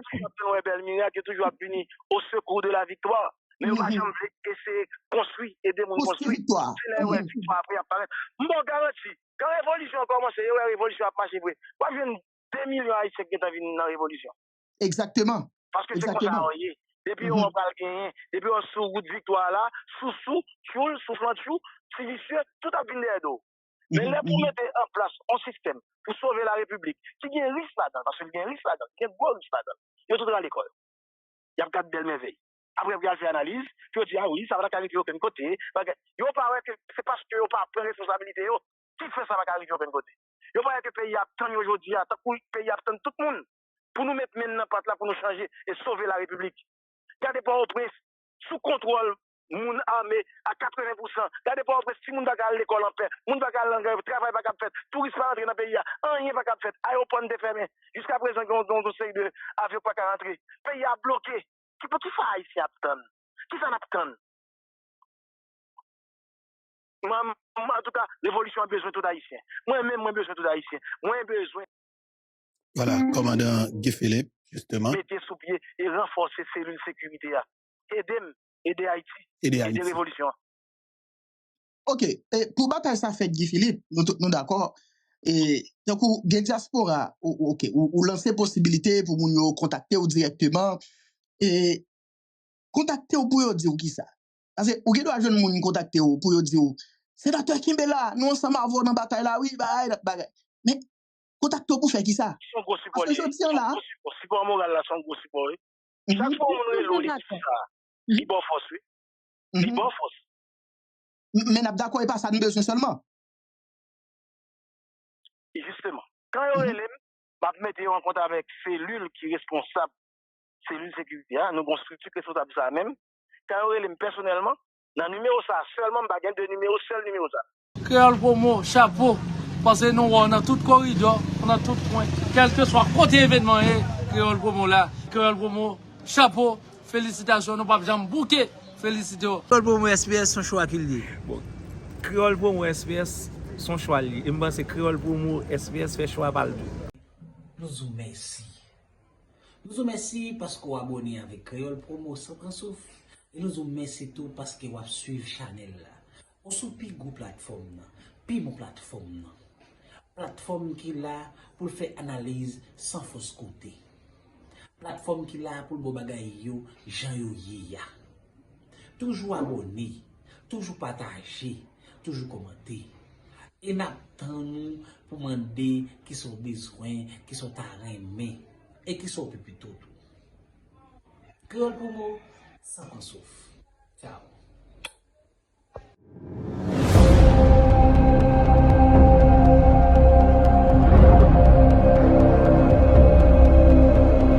belle miracle, toujours puni au secours de la victoire. Mais on va jamais essayer de construire, aider mon construire. Victoire. C'est là où la victoire après apparaître. Bon, garanti, quand la révolution a commencé, la révolution a marché. Moi, je viens 2 millions d'Haïtiens qui sont venus dans la révolution. Exactement. Parce que c'est comme ça, depuis on va gagner, depuis on sous route victoire là, choule, soufflant chou, c'est vicieux, tout a bien d'eau. Mais là, pour mettre en place un système pour sauver la République, qui a un risque là-dedans, parce qu'il y a un risque là-dedans, il y a un gros risque là-dedans. Il y a tout dans l'école. Il y a 4 belles merveilles. Après, vous avez fait analyse, puis on dit, ah oui, ça va arriver aucun côté. Yo pas que c'est parce que yo pas prendre responsabilité, qui fait ça va arriver aucun côté. Yo pas que le pays a attendu aujourd'hui, tant que le pays a attendu tout le monde, pour nous mettre maintenant pas là pour nous changer et sauver la République. Gardez pas au prince, sous contrôle, moun armé à 80%. Gardez pas au prince, si moun va à l'école en paix, moun va à l'engrais, travail pas cap fait, tourisme pas rentrer dans le pays, rien pas cap fait, aéroport défermé. Jusqu'à présent, on conseille de avion pas qu'à rentrer. Pays a bloqué. Qui fait ici à attendre? Qui s'en attend? Moi, en tout cas, l'évolution a besoin de tout haïtien. Moi-même, moi besoin de tout haïtien. Moi, besoin. Voilà, commandant Guy Philippe, justement. Mettez sous pied et renforcer cellules de sécurité. Aider Haïti. Aider l'évolution. Ok, et pour bataille ça fait Guy Philippe, nous d'accord. Et donc, des diaspora, ok, ou lancer possibilité pour nous contacter ou directement. Et contacter ou pour dire qui ça. Parce que ou doit jeune moun contacter ou pour dire sénateur Kimbela, nous ensemble avons dans bataille là, oui, mais contacter pour faire qui ça? Son gros support. Parce que je tiens là. Support moral là, son gros support. Chaque fois on est là, il bon force, oui. Il bon force. Mais n'a d'accord et pas ça nous besoin seulement. Et justement, quand on est là, va mettre en compte avec cellule qui est responsable, cellule de sécurité, nous avons structure qui est responsable de ça même. Quand on est là personnellement, dans le numéro ça, seulement baguette de numéro, seul numéro ça. Créole Promo, chapeau, parce que nous, on a tout corridor, on a tout point, quel que soit côté événement, Créole Promo là, Créole Promo, chapeau, félicitations, nous pas jamais bouquet, félicitations. Créole Promo SPS, son choix qu'il dit. Bon, Créole Promo SPS, son choix li. Et moi, c'est Créole Promo SPS fait choix par le tout. Nous vous remercions. Nous vous remercions parce qu'on abonné avec Créole Promo sans prendre souffle. Et nous vous remercions tout parce que vous suivez Chanel là. On sous pi gros plateforme là, pi mon plateforme là. Plateforme qui là pour faire analyse sans fausse côté. Plateforme qui là pour le bagay yo, Jean yo ya. Toujours abonné, toujours partager, toujours commenter. Et n'attendons pour demander qui sont besoin, qui sont aimés et qui sont plutôt tout. Créole Promo, sans qu'on souffre.